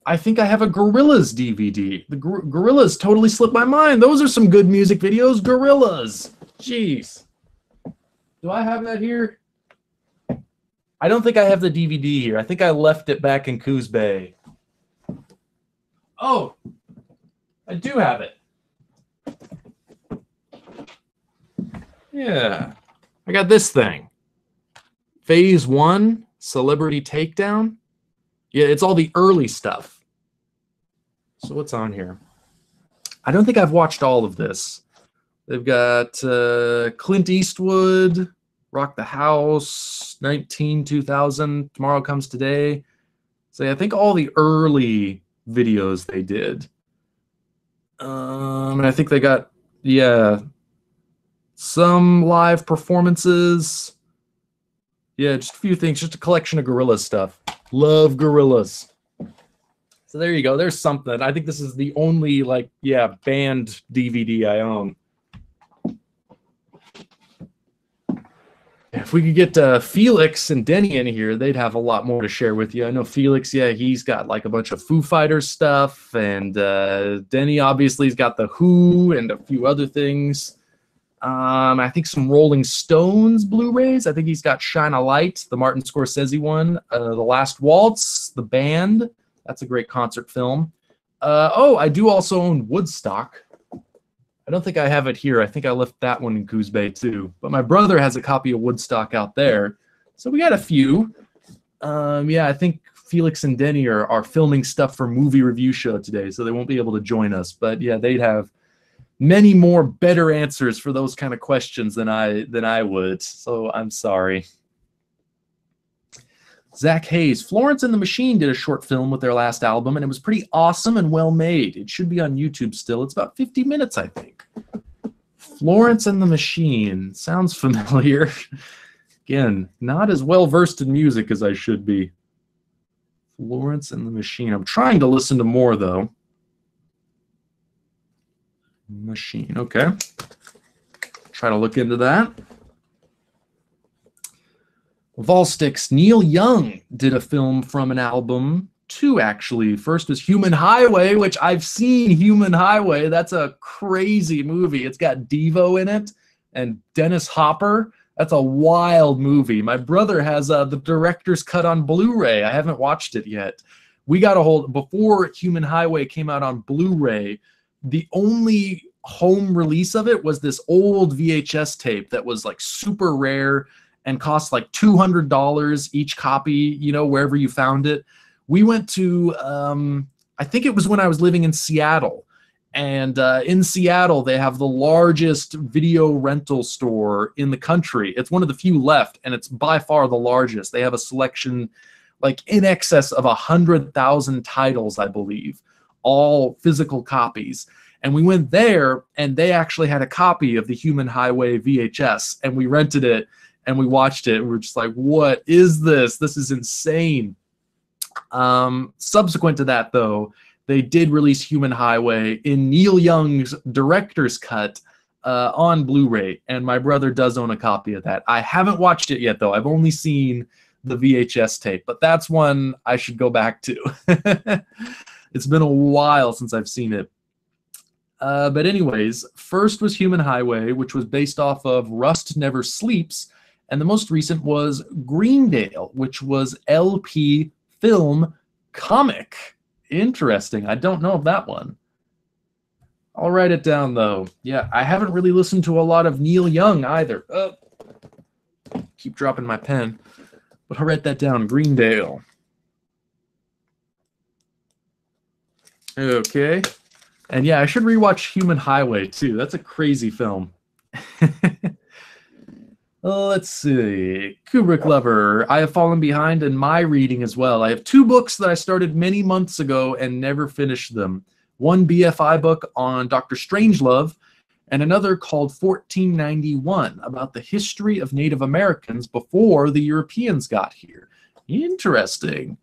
I think I have a Gorillaz DVD. The Gorillaz totally slipped my mind. Those are some good music videos. Gorillaz. Jeez. Do I have that here? I don't think I have the DVD here. I think I left it back in Coos Bay. Oh, I do have it. Yeah. I got this thing. Phase 1, Celebrity Takedown. Yeah, it's all the early stuff. So what's on here? I don't think I've watched all of this. They've got Clint Eastwood, Rock the House, 2000, Tomorrow Comes Today. So yeah, I think all the early videos they did. And I think they got, yeah, some live performances. Yeah, just a few things, just a collection of Gorillaz stuff. Love Gorillaz. So there you go. There's something. I think this is the only, like, yeah, band DVD I own. If we could get Felix and Denny in here, they'd have a lot more to share with you. I know Felix, yeah, he's got like a bunch of Foo Fighters stuff, and Denny obviously has got the Who and a few other things. I think some Rolling Stones Blu-rays. I think he's got Shine a Light, the Martin Scorsese one, The Last Waltz, the band. That's a great concert film. Oh, I do also own Woodstock. I don't think I have it here. I think I left that one in Coos Bay too. But my brother has a copy of Woodstock out there. So we got a few. Yeah, I think Felix and Denny are filming stuff for Movie Review Show today, so they won't be able to join us. But yeah, they'd have many more better answers for those kind of questions than I would. So I'm sorry. Zach Hayes, Florence and the Machine did a short film with their last album, and it was pretty awesome and well made. It should be on YouTube still. It's about 50 minutes, I think. Florence and the Machine. Sounds familiar. Again, not as well versed in music as I should be. Florence and the Machine. I'm trying to listen to more, though. Machine, okay. Try to look into that. Volsticks, Neil Young did a film from an album, two actually. First was Human Highway, which I've seen Human Highway. That's a crazy movie. It's got Devo in it and Dennis Hopper. That's a wild movie. My brother has the director's cut on Blu-ray. I haven't watched it yet. We got a hold, before Human Highway came out on Blu-ray, the only home release of it was this old VHS tape that was like super rare and cost like $200 each copy, you know, wherever you found it. We went to, I think it was when I was living in Seattle. And in Seattle, they have the largest video rental store in the country. It's one of the few left, and it's by far the largest. They have a selection like in excess of 100,000 titles, I believe, all physical copies. And we went there, and they actually had a copy of the Human Highway VHS, and we rented it. And we watched it, and we're just like, what is this? This is insane. Subsequent to that, though, they did release Human Highway in Neil Young's director's cut on Blu-ray, and my brother does own a copy of that. I haven't watched it yet, though. I've only seen the VHS tape, but that's one I should go back to. It's been a while since I've seen it. But anyways, first was Human Highway, which was based off of Rust Never Sleeps, and the most recent was Greendale, which was LP film comic. Interesting. I don't know of that one. I'll write it down, though. Yeah, I haven't really listened to a lot of Neil Young either. Keep dropping my pen. But I'll write that down. Greendale. Okay. And yeah, I should rewatch Human Highway, too. That's a crazy film. Let's see. Kubrick lover. I have fallen behind in my reading as well. I have two books that I started many months ago and never finished them. One BFI book on Dr. Strangelove, and another called 1491 about the history of Native Americans before the Europeans got here. Interesting.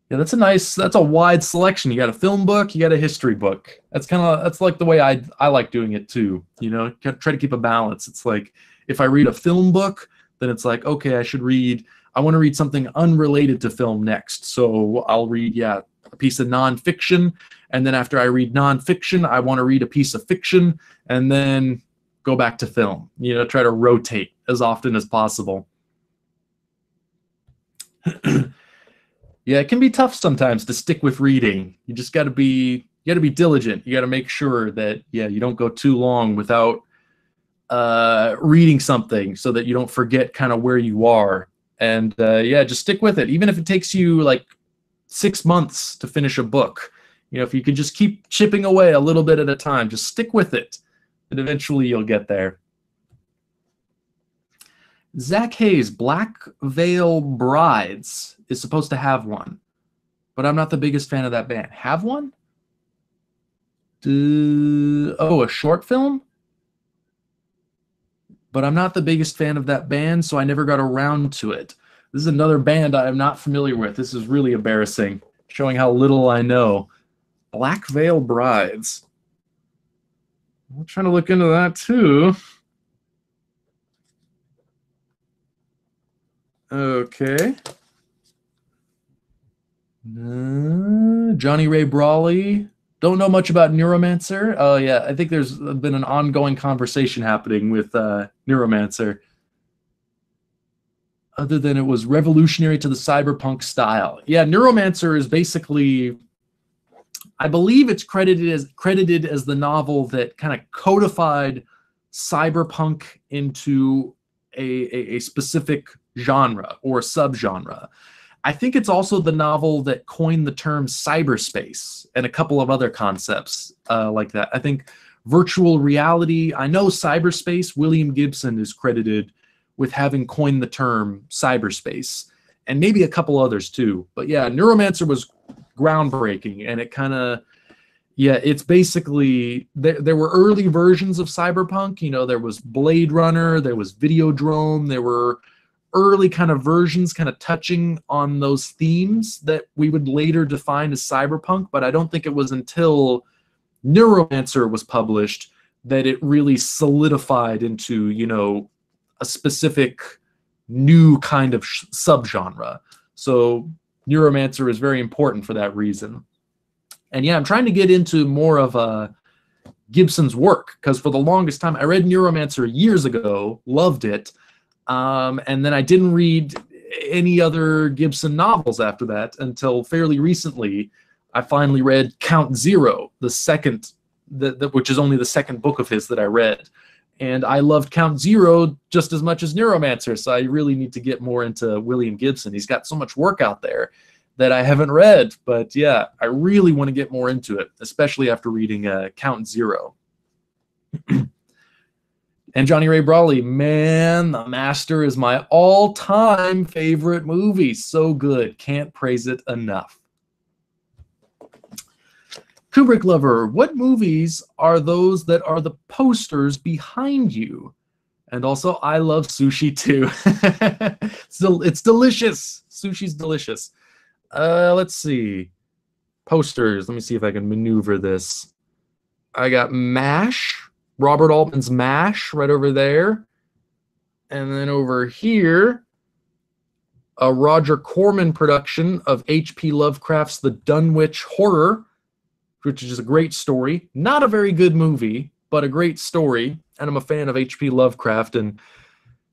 Yeah, that's a wide selection. You got a film book, you got a history book. That's like the way I like doing it too. You know, try to keep a balance. It's like, if I read a film book, then it's like, okay, I should read I want to read something unrelated to film next. So I'll read, yeah, a piece of nonfiction. And then after I read nonfiction, I want to read a piece of fiction and then go back to film. You know, try to rotate as often as possible. Yeah, it can be tough sometimes to stick with reading. You just got to be diligent. You got to make sure that, yeah, you don't go too long without reading something so that you don't forget kind of where you are. And yeah, just stick with it. Even if it takes you like 6 months to finish a book, you know, if you could just keep chipping away a little bit at a time, just stick with it, and eventually you'll get there. Zach Hayes, Black Veil Brides is supposed to have one, but I'm not the biggest fan of that band. Have one? Oh, a short film? But I'm not the biggest fan of that band, so I never got around to it. This is another band I am not familiar with. This is really embarrassing, showing how little I know. Black Veil Brides. I'm trying to look into that too. Okay. Johnny Ray Brawley. Don't know much about Neuromancer. Oh, yeah. I think there's been an ongoing conversation happening with Neuromancer. Other than it was revolutionary to the cyberpunk style. Yeah, Neuromancer is basically, I believe it's credited as the novel that kind of codified cyberpunk into a specific genre or subgenre. I think it's also the novel that coined the term cyberspace and a couple of other concepts like that. I think virtual reality, I know cyberspace, William Gibson is credited with having coined the term cyberspace, and maybe a couple others too. But yeah, Neuromancer was groundbreaking, and it kind of, yeah, it's basically, there were early versions of cyberpunk. You know, there was Blade Runner, there was Videodrome, there were early kind of versions kind of touching on those themes that we would later define as cyberpunk, but I don't think it was until Neuromancer was published that it really solidified into, you know, a specific new kind of subgenre. So Neuromancer is very important for that reason. And yeah, I'm trying to get into more of Gibson's work, because for the longest time, I read Neuromancer years ago, loved it, and then I didn't read any other Gibson novels after that until fairly recently. I finally read Count Zero, the second, which is only the second book of his that I read. And I loved Count Zero just as much as Neuromancer, so I really need to get more into William Gibson. He's got so much work out there that I haven't read, but yeah, I really want to get more into it, especially after reading Count Zero. And Johnny Ray Brawley, man, The Master is my all-time favorite movie. So good. Can't praise it enough. Kubrick Lover, what movies are those that are the posters behind you? And also, I love sushi too. It's delicious. Sushi's delicious. Let's see. Posters. Let me see if I can maneuver this. I got MASH. Robert Altman's MASH right over there. And then over here, a Roger Corman production of H.P. Lovecraft's The Dunwich Horror, which is a great story. Not a very good movie, but a great story. And I'm a fan of H.P. Lovecraft and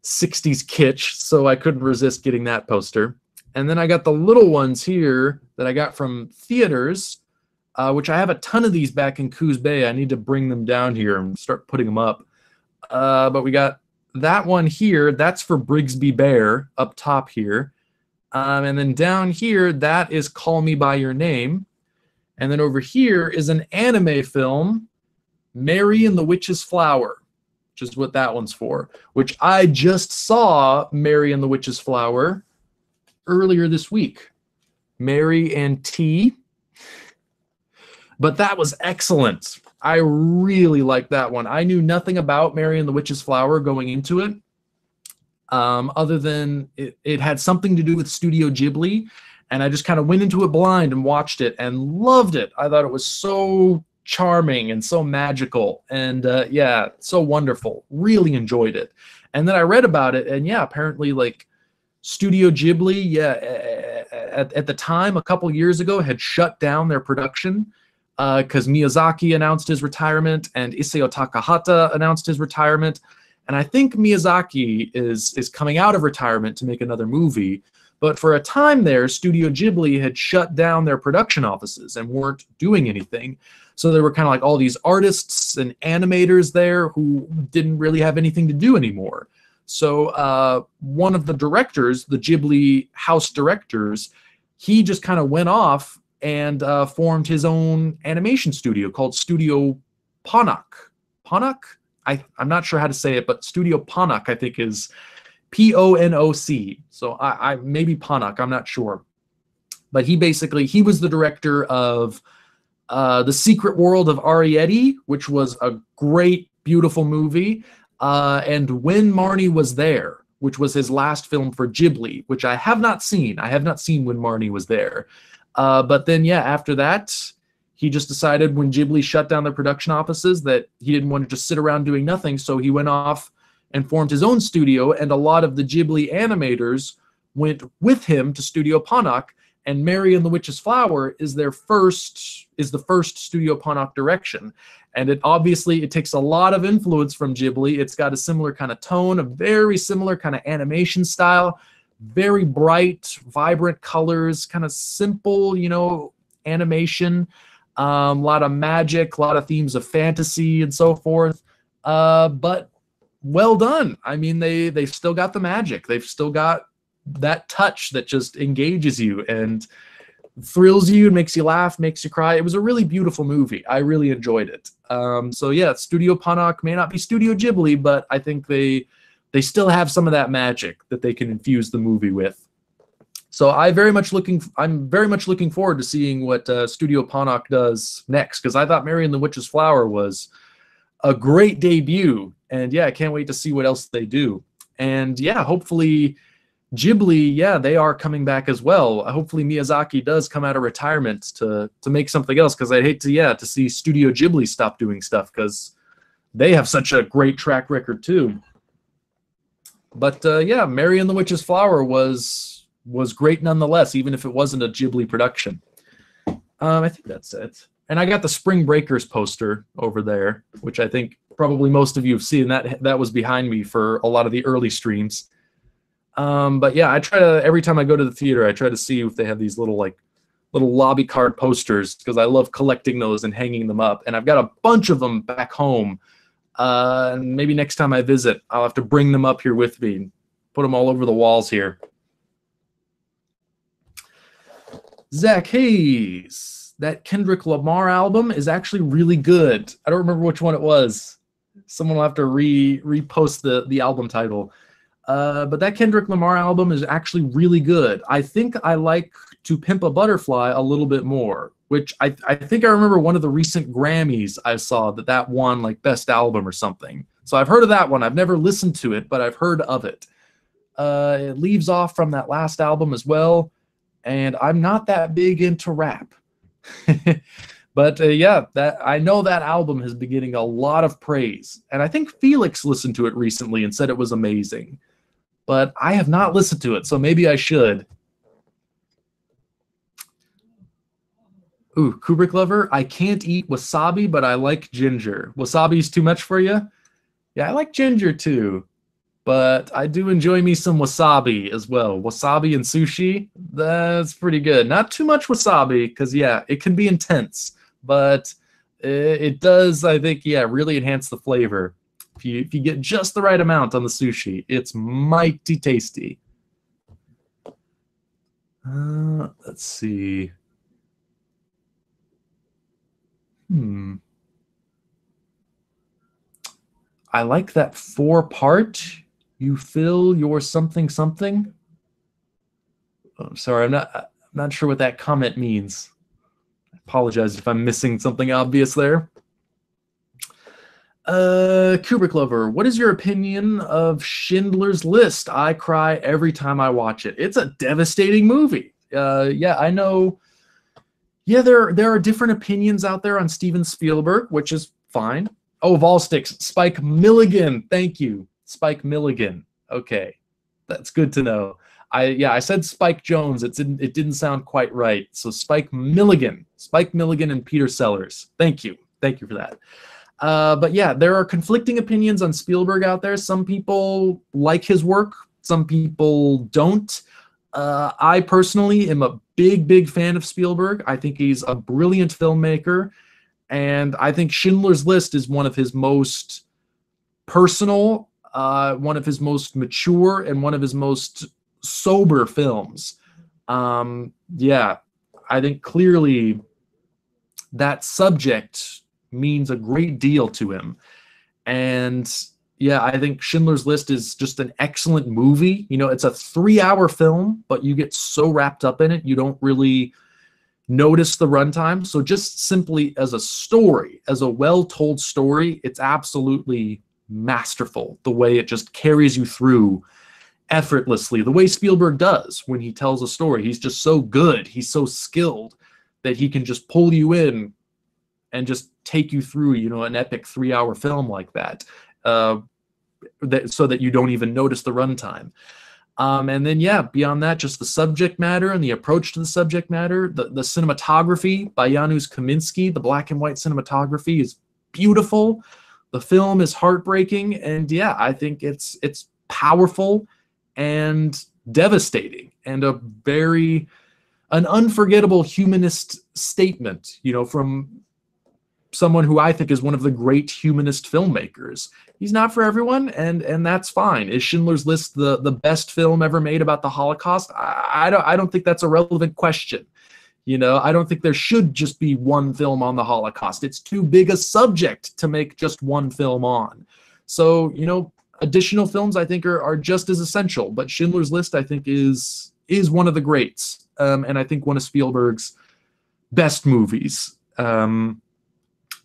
60s kitsch, so I couldn't resist getting that poster. And then I got the little ones here that I got from theaters, which I have a ton of these back in Coos Bay. I need to bring them down here and start putting them up. But we got that one here. That's for Brigsby Bear up top here. And then down here, that is Call Me By Your Name. And then over here is an anime film, Mary and the Witch's Flower, which is what that one's for, which I just saw Mary and the Witch's Flower earlier this week. Mary and T. But that was excellent. I really liked that one. I knew nothing about Mary and the Witch's Flower going into it, other than it had something to do with Studio Ghibli. And I just kind of went into it blind and watched it and loved it. I thought it was so charming and so magical and yeah, so wonderful. Really enjoyed it. And then I read about it, and yeah, apparently like Studio Ghibli, at the time, a couple years ago, had shut down their production because Miyazaki announced his retirement and Isao Takahata announced his retirement. And I think Miyazaki is coming out of retirement to make another movie. But for a time there, Studio Ghibli had shut down their production offices and weren't doing anything. So there were kind of like all these artists and animators there who didn't really have anything to do anymore. So one of the directors, the Ghibli house directors, he just kind of went off and formed his own animation studio called Studio Ponoc. Ponoc? I'm not sure how to say it, but Studio Ponoc, I think, is Ponoc. So I maybe Ponoc, I'm not sure. But he was the director of The Secret World of Arrietty, which was a great, beautiful movie. And When Marnie Was There, which was his last film for Ghibli, which I have not seen. I have not seen When Marnie Was There. But then, yeah, after that, he just decided when Ghibli shut down their production offices that he didn't want to just sit around doing nothing. So he went off and formed his own studio. And a lot of the Ghibli animators went with him to Studio Ponoc. And Mary and the Witch's Flower is the first Studio Ponoc direction. And it takes a lot of influence from Ghibli. It's got a similar kind of tone, a very similar kind of animation style, very bright, vibrant colors, kind of simple, animation, a lot of magic, a lot of themes of fantasy and so forth. But well done. I mean, they've still got the magic. They've still got that touch that just engages you and thrills you and makes you laugh, makes you cry. It was a really beautiful movie. I really enjoyed it. So yeah, Studio Ponoc may not be Studio Ghibli, but I think they still have some of that magic that they can infuse the movie with. So I'm very much looking forward to seeing what Studio Ponoc does next, because I thought Mary and the Witch's Flower was a great debut, and yeah, I can't wait to see what else they do. And yeah, hopefully Ghibli, they are coming back as well. Hopefully Miyazaki does come out of retirement to make something else, because I'd hate to see Studio Ghibli stop doing stuff, because they have such a great track record too. But Mary and the Witch's Flower was great nonetheless, even if it wasn't a Ghibli production. I think that's it. And I got the Spring Breakers poster over there, which I think probably most of you have seen. That was behind me for a lot of the early streams. But yeah, I try to, every time I go to the theater, I try to see if they have these little lobby card posters, because I love collecting those and hanging them up. And I've got a bunch of them back home. And maybe next time I visit, I'll have to bring them up here with me and put them all over the walls here. Zach Hayes, that Kendrick Lamar album is actually really good. I don't remember which one it was. Someone will have to repost the album title. But that Kendrick Lamar album is actually really good. I think I like To Pimp a Butterfly a little bit more, which I think I remember one of the recent Grammys I saw that won like Best Album or something. So I've heard of that one. I've never listened to it, but I've heard of it. It leaves off from that last album as well, and I'm not that big into rap. But I know that album has been getting a lot of praise, and I think Felix listened to it recently and said it was amazing. But I have not listened to it, so maybe I should. Ooh, Kubrick Lover. I can't eat wasabi, but I like ginger. Wasabi's too much for you? Yeah, I like ginger too. But I do enjoy me some wasabi as well. Wasabi and sushi, that's pretty good. Not too much wasabi, because, yeah, it can be intense. But it does, I think, really enhance the flavor. If you get just the right amount on the sushi, it's mighty tasty. Let's see. I like that 4-part. You fill your something something. Oh, sorry, I'm not sure what that comment means. I apologize if I'm missing something obvious there. Kubrick Lover, what is your opinion of Schindler's List? I cry every time I watch it. It's a devastating movie. I know. Yeah, there are different opinions out there on Steven Spielberg, which is fine. Oh, Volsticks, Spike Milligan. Thank you, Spike Milligan. Okay, that's good to know. I said Spike Jones. It didn't sound quite right. So Spike Milligan and Peter Sellers. Thank you for that. But yeah, there are conflicting opinions on Spielberg out there. Some people like his work, some people don't. I personally am a big fan of Spielberg. I think he's a brilliant filmmaker, and I think Schindler's List is one of his most personal, one of his most mature, and one of his most sober films. Yeah, I think clearly that subject means a great deal to him. And yeah, I think Schindler's List is just an excellent movie. You know, it's a 3-hour film, but you get so wrapped up in it, you don't really notice the runtime. So just simply as a story, as a well-told story, it's absolutely masterful, the way it just carries you through effortlessly, the way Spielberg does when he tells a story. He's just so good, he's so skilled that he can just pull you in and just take you through, you know, an epic 3-hour film like that, so that you don't even notice the runtime. And then, yeah, beyond that, just the subject matter and the approach to the subject matter, the cinematography by Janusz Kaminski, the black and white cinematography is beautiful. The film is heartbreaking, and yeah, I think it's powerful and devastating, and an unforgettable humanist statement, you know, from someone who I think is one of the great humanist filmmakers. He's not for everyone, and that's fine. Is Schindler's List the best film ever made about the Holocaust? I don't think that's a relevant question. You know, I don't think there should just be one film on the Holocaust. It's too big a subject to make just one film on. So, you know, additional films I think are just as essential, but Schindler's List I think is one of the greats, and I think one of Spielberg's best movies.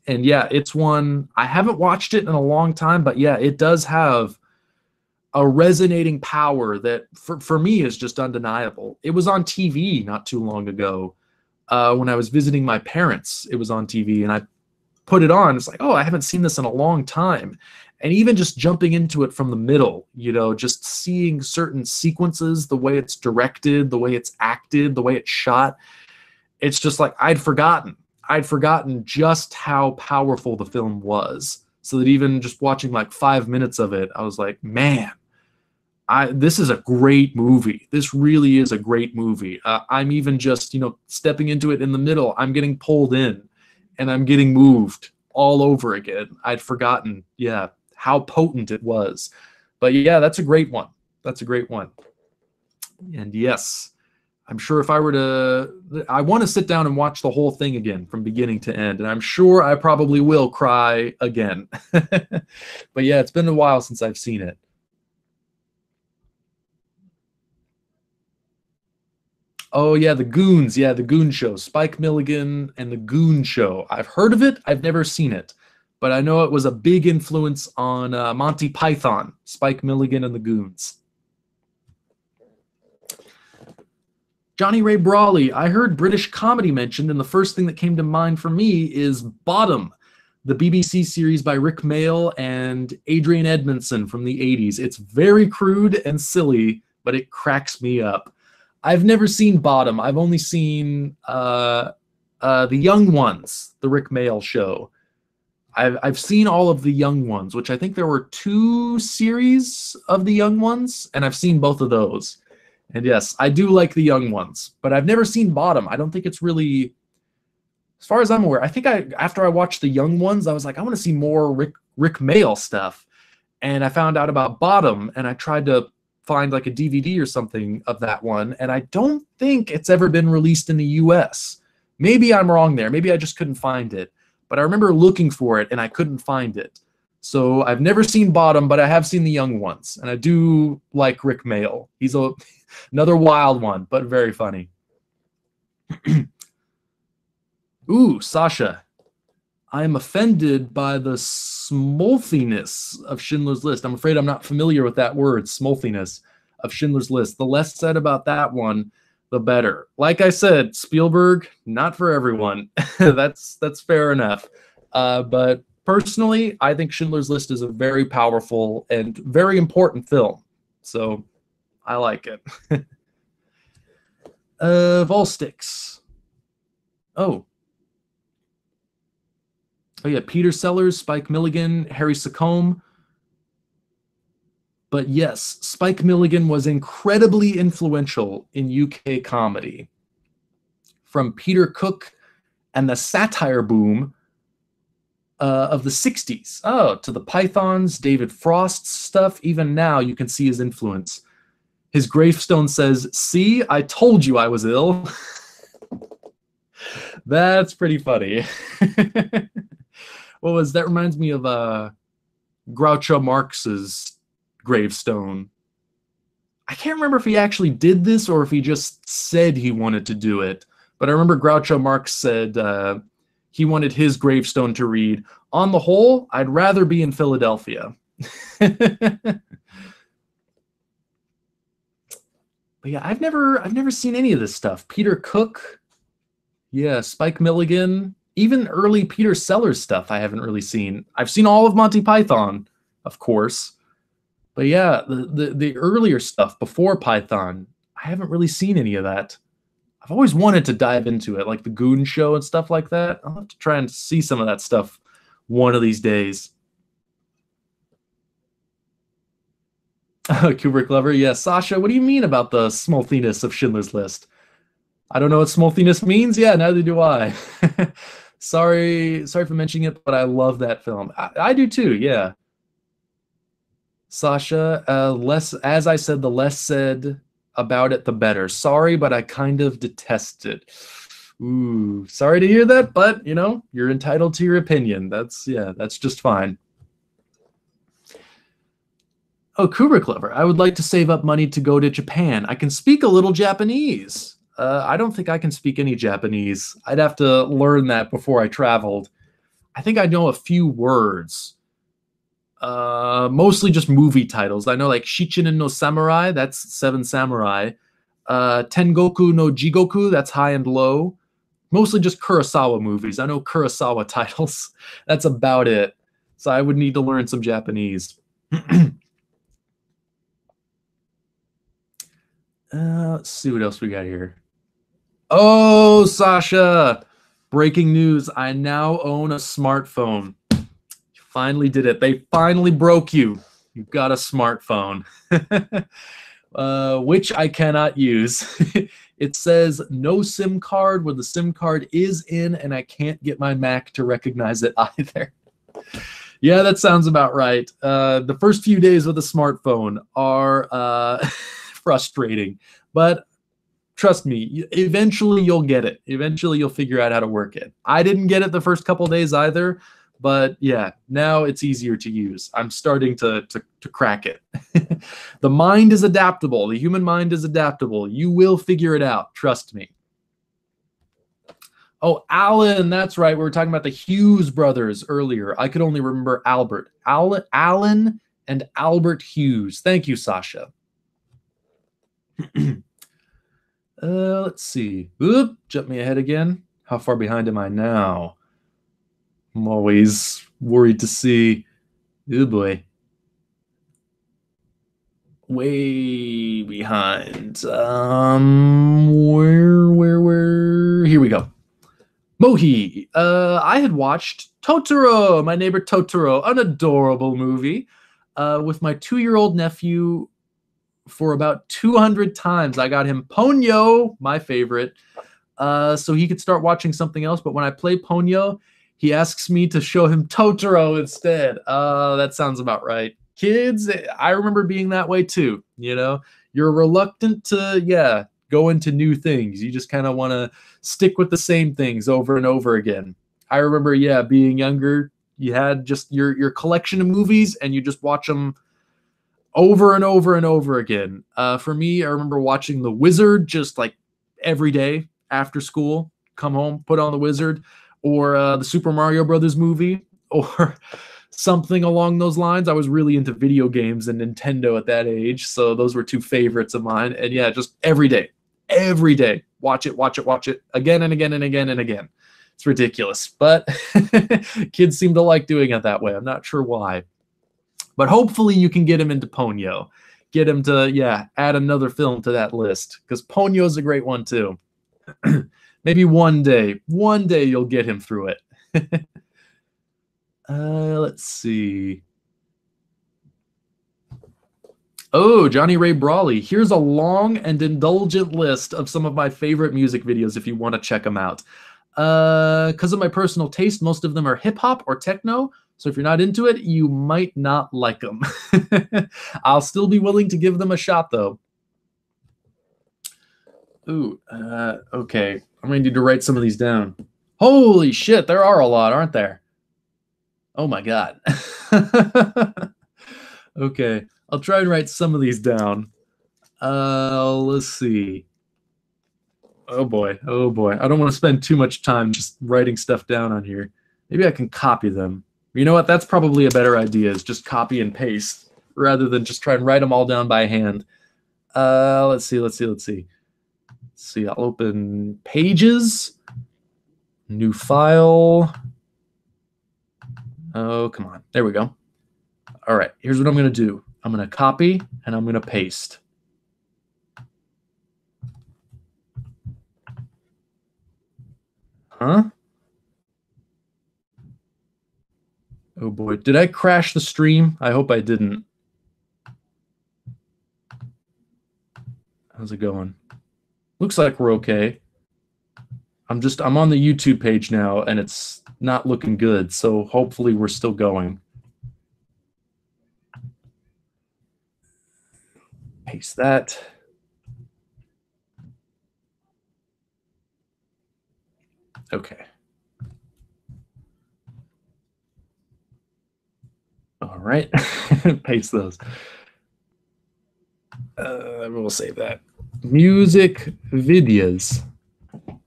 And yeah, it's one, I haven't watched it in a long time, but yeah, it does have a resonating power that for me is just undeniable. It was on TV not too long ago. When I was visiting my parents, it was on TV, and I put it on. It's like, oh, I haven't seen this in a long time. And even just jumping into it from the middle, you know, just seeing certain sequences, the way it's directed, the way it's acted, the way it's shot, it's just like I'd forgotten just how powerful the film was. So that even just watching like 5 minutes of it, I was like, man, this is a great movie. This really is a great movie. I'm even just, you know, stepping into it in the middle, I'm getting pulled in and I'm getting moved all over again. I'd forgotten, yeah, how potent it was. But yeah, that's a great one. That's a great one. And yes, I'm sure if I were to, I want to sit down and watch the whole thing again from beginning to end, and I'm sure I probably will cry again. But yeah, it's been a while since I've seen it. Oh yeah, The Goons. Yeah, The Goon Show. Spike Milligan and The Goon Show. I've heard of it. I've never seen it. But I know it was a big influence on Monty Python, Spike Milligan and the Goons. Johnny Ray Brawley. I heard British comedy mentioned, and the first thing that came to mind for me is Bottom, the BBC series by Rick Mayall and Adrian Edmondson from the 80s. It's very crude and silly, but it cracks me up. I've never seen Bottom. I've only seen The Young Ones, the Rick Mayall show. I've seen all of The Young Ones, which I think there were 2 series of The Young Ones, and I've seen both of those. And yes, I do like The Young Ones, but I've never seen Bottom. I don't think it's really, as far as I'm aware, I think after I watched The Young Ones, I was like, I want to see more Rick Mayall stuff. And I found out about Bottom, and I tried to find like a DVD or something of that one, and I don't think it's ever been released in the US. Maybe I'm wrong there. Maybe I just couldn't find it. But I remember looking for it, and I couldn't find it. So I've never seen Bottom, but I have seen The Young Ones, and I do like Rick Mayall. He's another wild one, but very funny. Ooh, Sasha. I am offended by the smolthiness of Schindler's List. I'm afraid I'm not familiar with that word, smolthiness of Schindler's List. The less said about that one, the better. Like I said, Spielberg, not for everyone. That's fair enough. But personally, I think Schindler's List is a very powerful and very important film. So I like it. Volstix. Oh, yeah, Peter Sellers, Spike Milligan, Harry Sacombe. But yes, Spike Milligan was incredibly influential in UK comedy. From Peter Cook and the satire boom of the 60s. Oh, to the Pythons, David Frost's stuff. Even now, you can see his influence. His gravestone says, "See, I told you I was ill." That's pretty funny. What was that? Reminds me of Groucho Marx's gravestone. I can't remember if he actually did this or if he just said he wanted to do it. But I remember Groucho Marx said he wanted his gravestone to read, "On the whole, I'd rather be in Philadelphia." But yeah, I've never seen any of this stuff. Peter Cook, yeah, Spike Milligan, even early Peter Sellers stuff I haven't really seen. I've seen all of Monty Python, of course. But yeah, the earlier stuff before Python, I haven't really seen any of that. I've always wanted to dive into it, like the Goon Show and stuff like that. I'll have to try and see some of that stuff one of these days. Kubrick lover, yeah. Sasha, what do you mean about the smolthiness of Schindler's List? I don't know what smolthiness means. Yeah, neither do I. Sorry for mentioning it, but I love that film. I do too. Yeah. Sasha, as I said, the less said about it, the better. Sorry, but I kind of detest it. Ooh, sorry to hear that, but you know, you're entitled to your opinion. That's just fine. Oh, Kubrick lover, I would like to save up money to go to Japan. I can speak a little Japanese. I don't think I can speak any Japanese. I'd have to learn that before I traveled. I think I know a few words. Mostly just movie titles. I know like Shichinen no Samurai, that's Seven Samurai. Tengoku no Jigoku, that's High and Low. Mostly just Kurosawa movies. I know Kurosawa titles. That's about it. So I would need to learn some Japanese. Let's see what else we got here. Oh, Sasha! Breaking news. I now own a smartphone. You finally did it. They finally broke you. You've got a smartphone. Which I cannot use. It says no SIM card where the SIM card is in, and I can't get my Mac to recognize it either. Yeah, that sounds about right. The first few days with a smartphone are frustrating, but trust me, eventually you'll get it. Eventually you'll figure out how to work it. I didn't get it the first couple days either, but yeah, now it's easier to use. I'm starting to crack it. The mind is adaptable. The human mind is adaptable. You will figure it out. Trust me. Oh, Alan, that's right. We were talking about the Hughes brothers earlier. I could only remember Albert. Alan and Albert Hughes. Thank you, Sasha. Let's see. Oop, jump me ahead again. How far behind am I now? I'm always worried to see. Oh boy. Way behind. Where? Here we go. Mohi. I had watched Totoro, My Neighbor Totoro, an adorable movie, with my 2-year-old nephew. For about 200 times, I got him Ponyo, my favorite, so he could start watching something else. But when I play Ponyo, he asks me to show him Totoro instead. That sounds about right. Kids, I remember being that way too. You know, you're reluctant to, go into new things. You just kind of want to stick with the same things over and over again. I remember, being younger, you had just your collection of movies and you just watch them over and over and over again. For me, I remember watching The Wizard just like every day after school. Come home, put on The Wizard, or the Super Mario Brothers movie, or something along those lines. I was really into video games and Nintendo at that age, so those were two favorites of mine. And just every day, watch it again and again and again and again. It's ridiculous, but kids seem to like doing it that way. I'm not sure why. But hopefully you can get him into Ponyo. get him to, yeah, add another film to that list, because Ponyo's a great one too. Maybe one day you'll get him through it. Let's see. Oh, Johnny Ray Brawley. Here's a long and indulgent list of some of my favorite music videos if you want to check them out. Because of my personal taste, most of them are hip hop or techno. So if you're not into it, you might not like them. I'll still be willing to give them a shot, though. Ooh, okay. I'm going to need to write some of these down. Holy shit, there are a lot, aren't there? Oh my God. Okay, I'll try and write some of these down. Let's see. Oh boy, oh boy. I don't want to spend too much time just writing stuff down on here. Maybe I can copy them. You know what? That's probably a better idea, is just copy and paste rather than just try and write them all down by hand. Let's see. I'll open Pages, new file. Oh, come on. There we go. All right, here's what I'm going to do. I'm going to copy and I'm going to paste. Huh? Oh boy, did I crash the stream? I hope I didn't. How's it going? Looks like we're okay. I'm on the YouTube page now and it's not looking good, so hopefully we're still going. Paste that. Okay. All right. Paste those. We'll save that. Music videos. All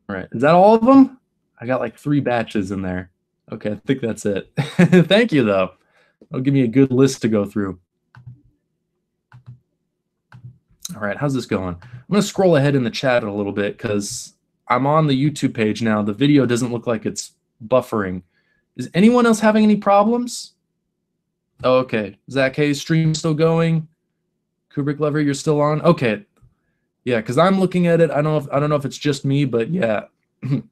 right. Is that all of them? I got like 3 batches in there. Okay, I think that's it. Thank you, though. That'll give me a good list to go through. All right, how's this going? I'm going to scroll ahead in the chat a little bit because I'm on the YouTube page now. The video doesn't look like it's buffering. Is anyone else having any problems? Oh, okay. Zach Hayes, stream still going? Kubrick Lover, you're still on? Okay. Yeah, because I'm looking at it. I don't know if it's just me, but yeah. The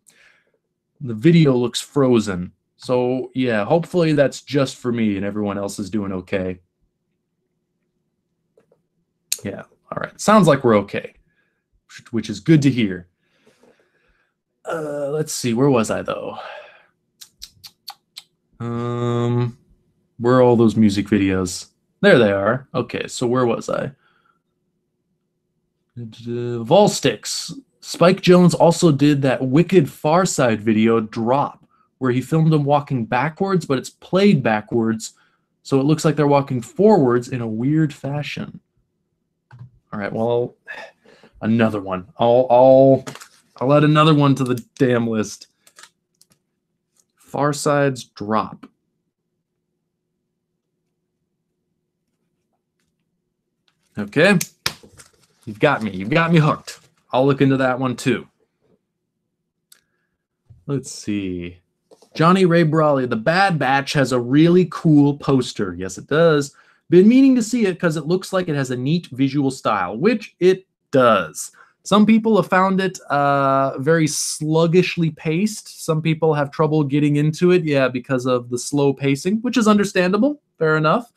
video looks frozen. So yeah, hopefully that's just for me and everyone else is doing okay. Yeah. All right. Sounds like we're okay, which is good to hear. Let's see. Where was I, though? Where are all those music videos? There they are. Okay, so where was I? Volsticks. Spike Jonze also did that Wicked Far Side video, Drop, where he filmed them walking backwards, but it's played backwards, so it looks like they're walking forwards in a weird fashion. All right, well, another one. I'll add another one to the damn list. Far Side's Drop. Okay, you've got me hooked. I'll look into that one too. Let's see. Johnny Ray Brawley, The Bad Batch has a really cool poster. Yes, it does. Been meaning to see it because it looks like it has a neat visual style, which it does. Some people have found it very sluggishly paced. Some people have trouble getting into it, yeah, because of the slow pacing, which is understandable. Fair enough.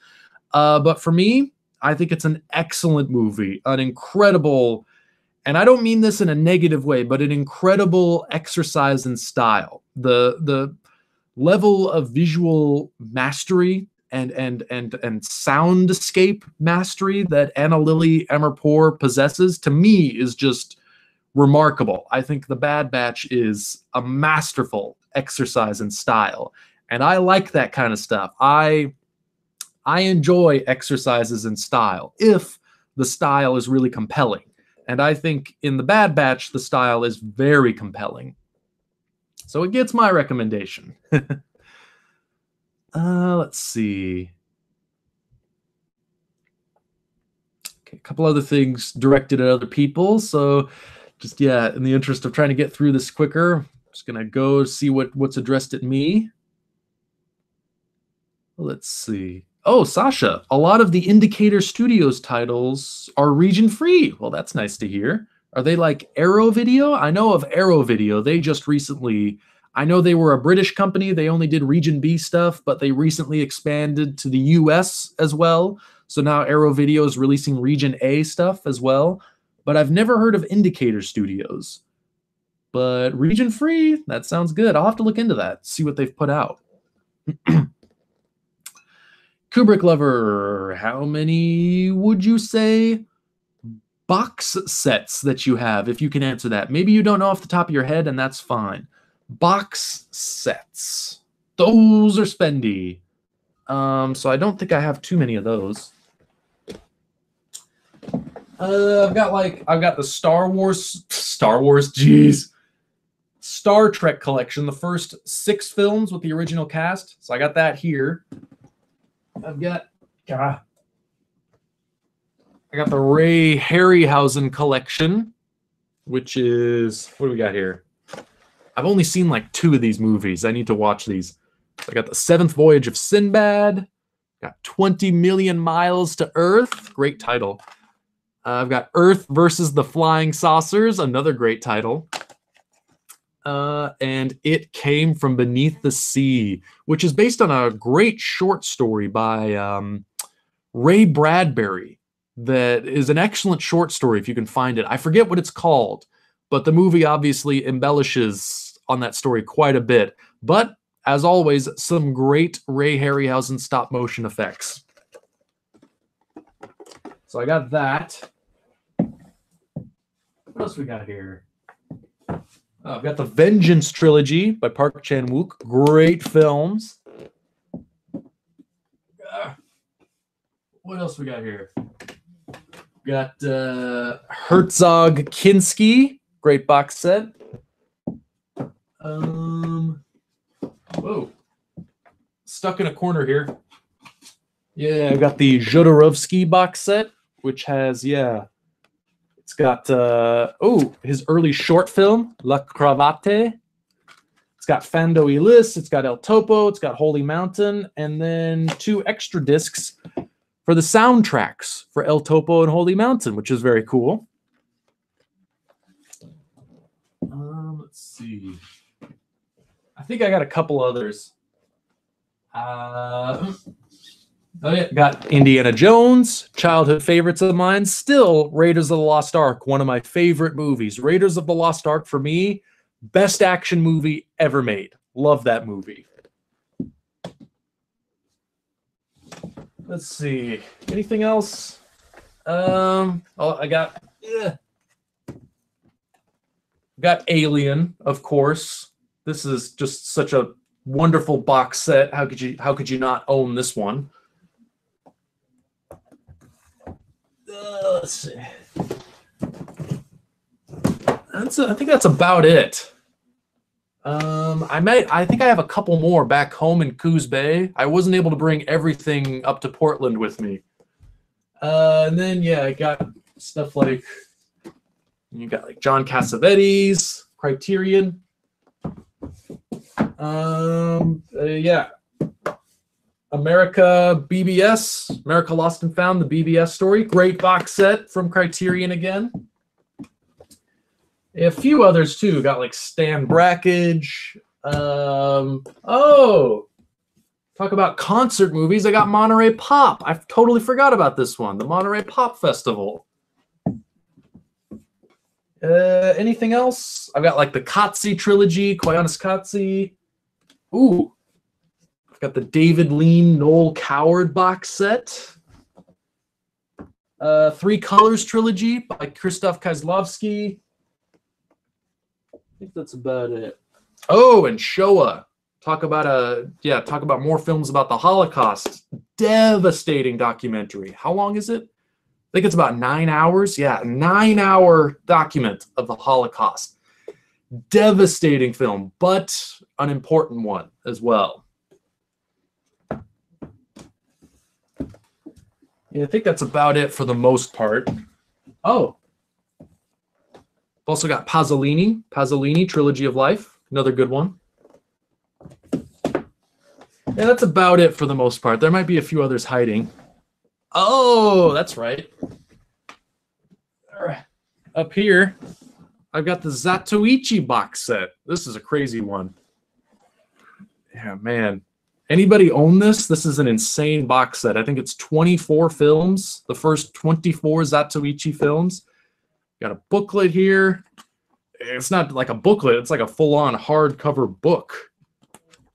But for me, I think it's an excellent movie, an incredible, and I don't mean this in a negative way, but an incredible exercise in style. The level of visual mastery and soundscape mastery that Anna Lily Amirpour possesses, to me, is just remarkable. I think The Bad Batch is a masterful exercise in style, and I like that kind of stuff. I enjoy exercises in style if the style is really compelling. And I think in The Bad Batch, the style is very compelling. So it gets my recommendation. Let's see. Okay, a couple other things directed at other people. So just, yeah, in the interest of trying to get through this quicker, I'm just going to go see what's addressed at me. Let's see. Oh, Sasha, a lot of the Indicator Studios titles are region free. Well, that's nice to hear. Are they like Arrow Video? I know of Arrow Video. They just recently, I know they were a British company. They only did region B stuff, but they recently expanded to the US as well. So now Arrow Video is releasing region A stuff as well. But I've never heard of Indicator Studios. But region free, that sounds good. I'll have to look into that, see what they've put out. Kubrick lover, how many would you say box sets that you have, if you can answer that? Maybe you don't know off the top of your head, and that's fine. Box sets. Those are spendy. So I don't think I have too many of those. I've got the Star Wars, geez. Star Trek collection, the first 6 films with the original cast. So I got that here. I got the Ray Harryhausen collection, which is, what do we got here? I've only seen like 2 of these movies. I need to watch these. I got the 7th Voyage of Sinbad. Got 20 Million Miles to Earth. Great title. I've got Earth versus the Flying Saucers. Another great title. And It Came from Beneath the Sea, which is based on a great short story by Ray Bradbury. That is an excellent short story if you can find it. I forget what it's called, but the movie obviously embellishes on that story quite a bit. But as always, some great Ray Harryhausen stop motion effects. So I got that. What else we got here? I've got the Vengeance trilogy by Park Chan-wook. Great films. What else we got here? We got Herzog Kinski. Great box set. Whoa. Stuck in a corner here. Yeah, I got the Jodorowsky box set, which has, it's got, his early short film, La Cravate. It's got Fando y Lis, it's got El Topo, it's got Holy Mountain, and then 2 extra discs for the soundtracks for El Topo and Holy Mountain, which is very cool. Let's see. I think I got a couple others. Got Indiana Jones, childhood favorites of mine. Still, Raiders of the Lost Ark, one of my favorite movies. Raiders of the Lost Ark, for me, best action movie ever made. Love that movie. Let's see. Anything else? I got Alien, of course. This is just such a wonderful box set. How could you not own this one? Let's see. I think that's about it. I think I have a couple more back home in Coos Bay. I wasn't able to bring everything up to Portland with me. And then I got stuff like, you got like John Cassavetes, Criterion. America BBS, America Lost and Found, the BBS story. Great box set from Criterion again. A few others too. Got like Stan Brakhage. Talk about concert movies. I got Monterey Pop. I totally forgot about this one. The Monterey Pop Festival. Anything else? I've got like the Kotze trilogy, Koyaanisqatsi. Ooh. I've got the David Lean, Noel Coward box set. 3 Colors trilogy by Krzysztof Kieslowski. I think that's about it. Oh, and Shoah. Talk about more films about the Holocaust. Devastating documentary. How long is it? I think it's about 9 hours. Yeah, 9-hour document of the Holocaust. Devastating film, but an important one as well. Yeah, I think that's about it for the most part. Oh. Also got Pasolini, Trilogy of Life. Another good one. Yeah, that's about it for the most part. There might be a few others hiding. Oh, that's right. All right. Up here, I've got the Zatoichi box set. This is a crazy one. Yeah, man. Anybody own this? This is an insane box set. I think it's 24 films, the first 24 Zatoichi films. Got a booklet here. It's not like a booklet, it's like a full-on hardcover book.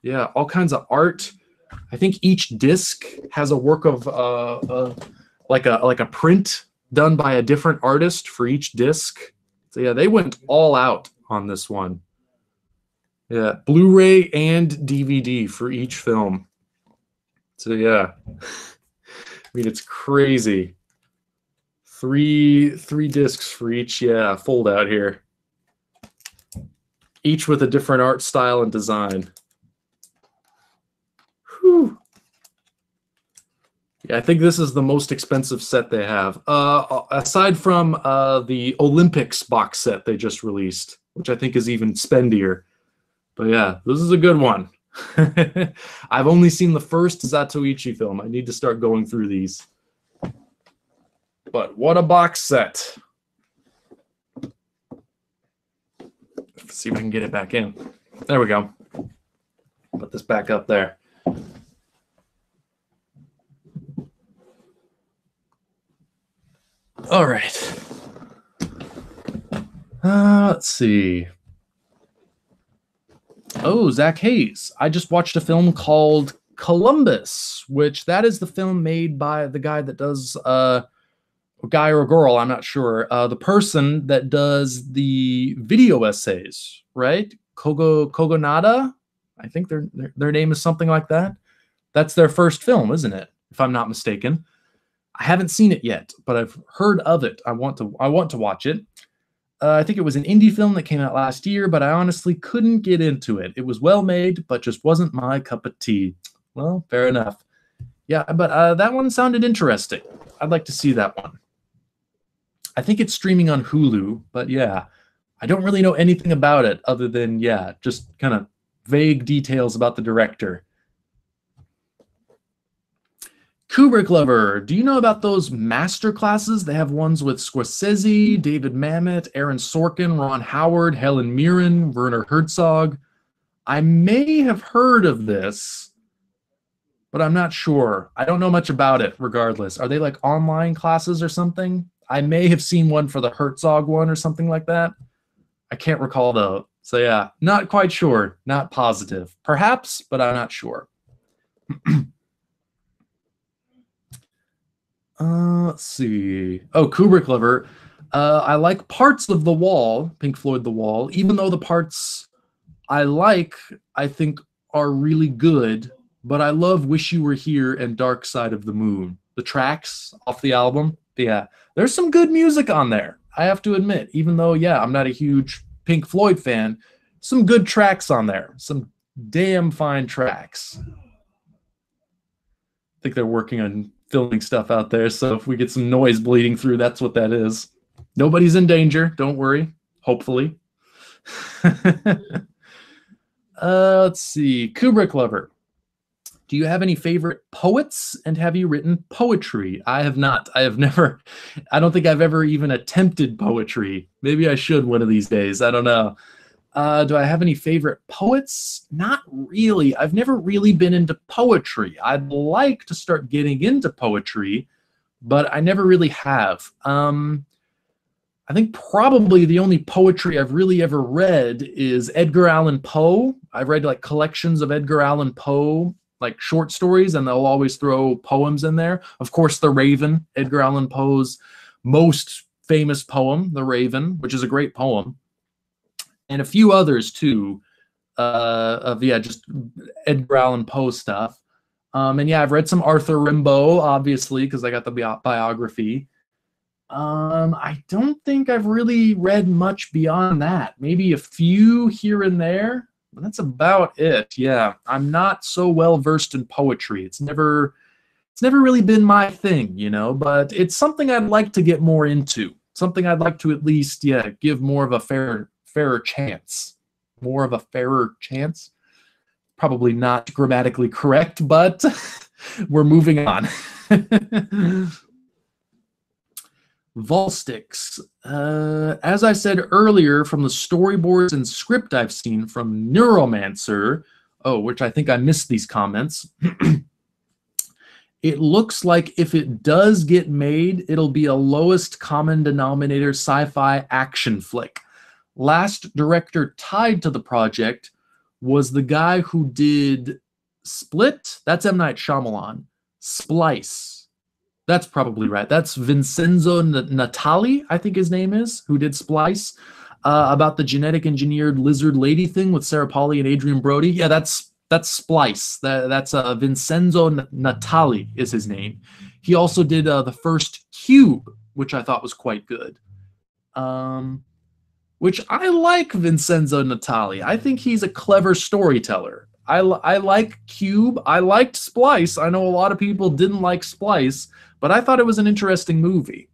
Yeah, all kinds of art. I think each disc has a work of like a print done by a different artist for each disc. So yeah, they went all out on this one. Yeah, Blu-ray and DVD for each film. So yeah, I mean, it's crazy. Three discs for each, yeah, fold out here. Each with a different art style and design. Whew. Yeah, I think this is the most expensive set they have. Aside from the Olympics box set they just released, which I think is even spendier. But yeah, this is a good one. I've only seen the first Zatoichi film. I need to start going through these. But what a box set. Let's see if I can get it back in. There we go. Put this back up there. All right. Let's see. Oh, Zach Hayes. I just watched a film called Columbus, which that is the film made by the guy that does a guy or a girl, I'm not sure. The person that does the video essays, right? Kogonada? I think their name is something like that. That's their first film, isn't it? If I'm not mistaken. I haven't seen it yet, but I've heard of it. I want to watch it. I think it was an indie film that came out last year, but I honestly couldn't get into it. It was well made, but just wasn't my cup of tea. Well, fair enough. Yeah, but that one sounded interesting. I'd like to see that one. I think it's streaming on Hulu, but yeah, I don't really know anything about it other than, yeah, just kind of vague details about the director. Kubrick Lover, do you know about those master classes? They have ones with Scorsese, David Mamet, Aaron Sorkin, Ron Howard, Helen Mirren, Werner Herzog. I may have heard of this, but I'm not sure. I don't know much about it regardless. Are they like online classes or something? I may have seen one for the Herzog one or something like that. I can't recall though. So yeah, not quite sure, not positive. Perhaps, but I'm not sure. Let's see. Oh, Kubrick Lover. I like parts of The Wall, Pink Floyd The Wall, even though the parts I like, I think are really good, but I love Wish You Were Here and Dark Side of the Moon. The tracks off the album, yeah, there's some good music on there, I have to admit, even though, yeah, I'm not a huge Pink Floyd fan, some good tracks on there, some damn fine tracks. I think they're working on filming stuff out there, so if we get some noise bleeding through, that's what that is. Nobody's in danger, don't worry, hopefully. Let's see. Kubrick Lover. Do you have any favorite poets, and have you written poetry? I have not. I don't think I've ever even attempted poetry. Maybe I should one of these days. I don't know. Do I have any favorite poets? Not really. I've never really been into poetry. I'd like to start getting into poetry, but I never really have. I think probably the only poetry I've really ever read is Edgar Allan Poe. I've read like collections of Edgar Allan Poe, like short stories, and they'll always throw poems in there. Of course, The Raven, Edgar Allan Poe's most famous poem, The Raven, which is a great poem. And a few others too, just Edgar Allan Poe stuff. And yeah, I've read some Arthur Rimbaud, obviously, because I got the biography. I don't think I've really read much beyond that. Maybe a few here and there. But that's about it. Yeah, I'm not so well versed in poetry. It's never really been my thing, you know. But it's something I'd like to get more into. Something I'd like to at least, yeah, give more of a fairer chance. More of a fairer chance. probably not grammatically correct, but we're moving on. Volstix. As I said earlier, from the storyboards and script I've seen from Neuromancer, which I think I missed these comments, it looks like if it does get made, it'll be a lowest common denominator sci-fi action flick. Last director tied to the project was the guy who did Split. That's M. Night Shyamalan. Splice. That's probably right. That's Vincenzo Natali, I think his name is, who did Splice, about the genetic engineered lizard lady thing with Sarah Polley and Adrian Brody. Yeah, that's Splice. That's Vincenzo Natali is his name. He also did the first Cube, which I thought was quite good. Which I like Vincenzo Natali. I think he's a clever storyteller. I like Cube. I liked Splice. I know a lot of people didn't like Splice, but I thought it was an interesting movie.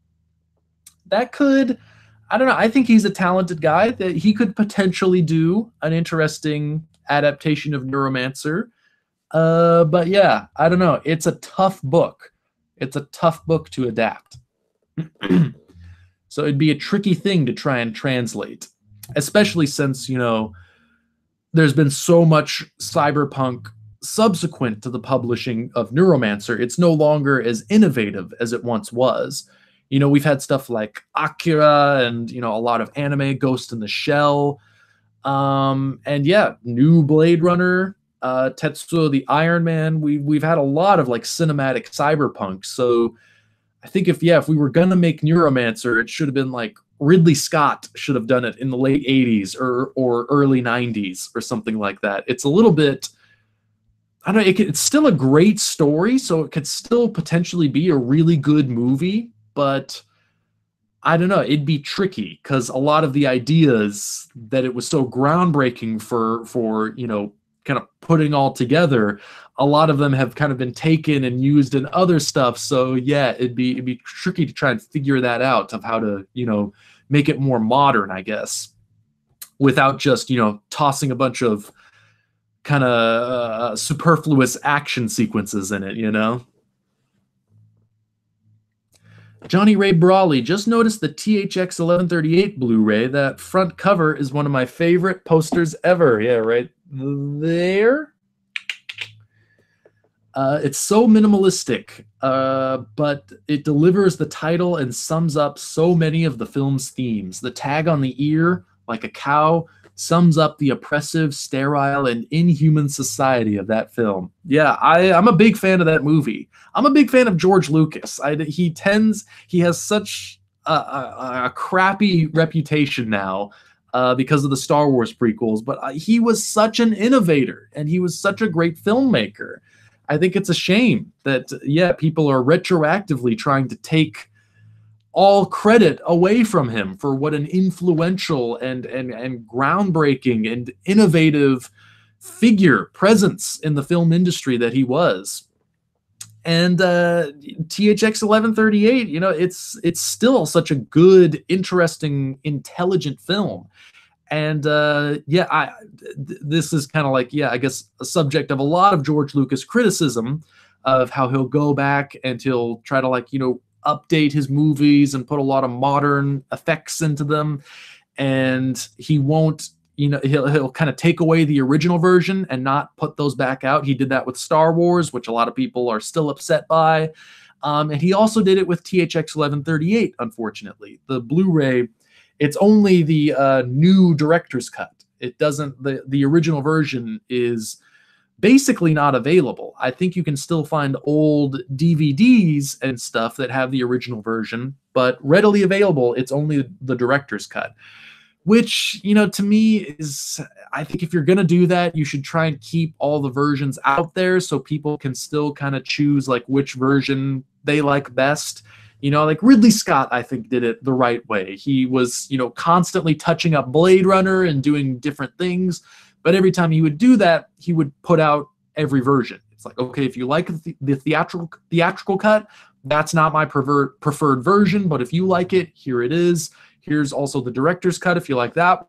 That could, I don't know, I think he's a talented guy, that he could potentially do an interesting adaptation of Neuromancer. But yeah, I don't know. It's a tough book. It's a tough book to adapt. So it'd be a tricky thing to try and translate, especially since, you know, there's been so much cyberpunk subsequent to the publishing of Neuromancer. It's no longer as innovative as it once was. You know, we've had stuff like Akira and, you know, a lot of anime, Ghost in the Shell. And yeah, new Blade Runner, Tetsuo the Iron Man. We've had a lot of like cinematic cyberpunk. So I think if we were gonna make Neuromancer, it should have been like Ridley Scott should have done it in the late 80s or early 90s or something like that. It's a little bit, I don't know, it's still a great story, so it could still potentially be a really good movie, but I don't know, it'd be tricky because a lot of the ideas that it was so groundbreaking for you know, kind of putting all together, a lot of them have kind of been taken and used in other stuff. So yeah, it'd be tricky to try and figure that out, of how to, you know, make it more modern, I guess, without just, you know, tossing a bunch of kind of superfluous action sequences in it, you know. Johnny Ray Brawley, just noticed the THX 1138 Blu-ray. That front cover is one of my favorite posters ever. Yeah, right there. It's so minimalistic, but it delivers the title and sums up so many of the film's themes. The tag on the ear, like a cow, sums up the oppressive, sterile, and inhuman society of that film. Yeah, I'm a big fan of that movie. I'm a big fan of George Lucas. He has such a crappy reputation now because of the Star Wars prequels, but he was such an innovator, and he was such a great filmmaker. I think it's a shame that, yeah, people are retroactively trying to take all credit away from him for what an influential and groundbreaking and innovative presence in the film industry that he was. And THX 1138, you know, it's still such a good, interesting, intelligent film. And this is kind of like, yeah, I guess a subject of a lot of George Lucas criticism of how he'll go back and he'll try to, like, you know, update his movies and put a lot of modern effects into them. And he won't, you know, he'll kind of take away the original version and not put those back out. He did that with Star Wars, which a lot of people are still upset by. And he also did it with THX 1138, unfortunately. The Blu-ray, it's only the new director's cut. It doesn't, the original version is basically not available. I think you can still find old DVDs and stuff that have the original version, but readily available, it's only the director's cut. Which, you know, to me is, I think if you're going to do that, you should try and keep all the versions out there so people can still kind of choose like which version they like best. You know, like Ridley Scott, I think, did it the right way. He was, you know, constantly touching up Blade Runner and doing different things. But every time he would do that, he would put out every version. It's like, okay, if you like the theatrical cut, that's not my preferred version. But if you like it, here it is. Here's also the director's cut if you like that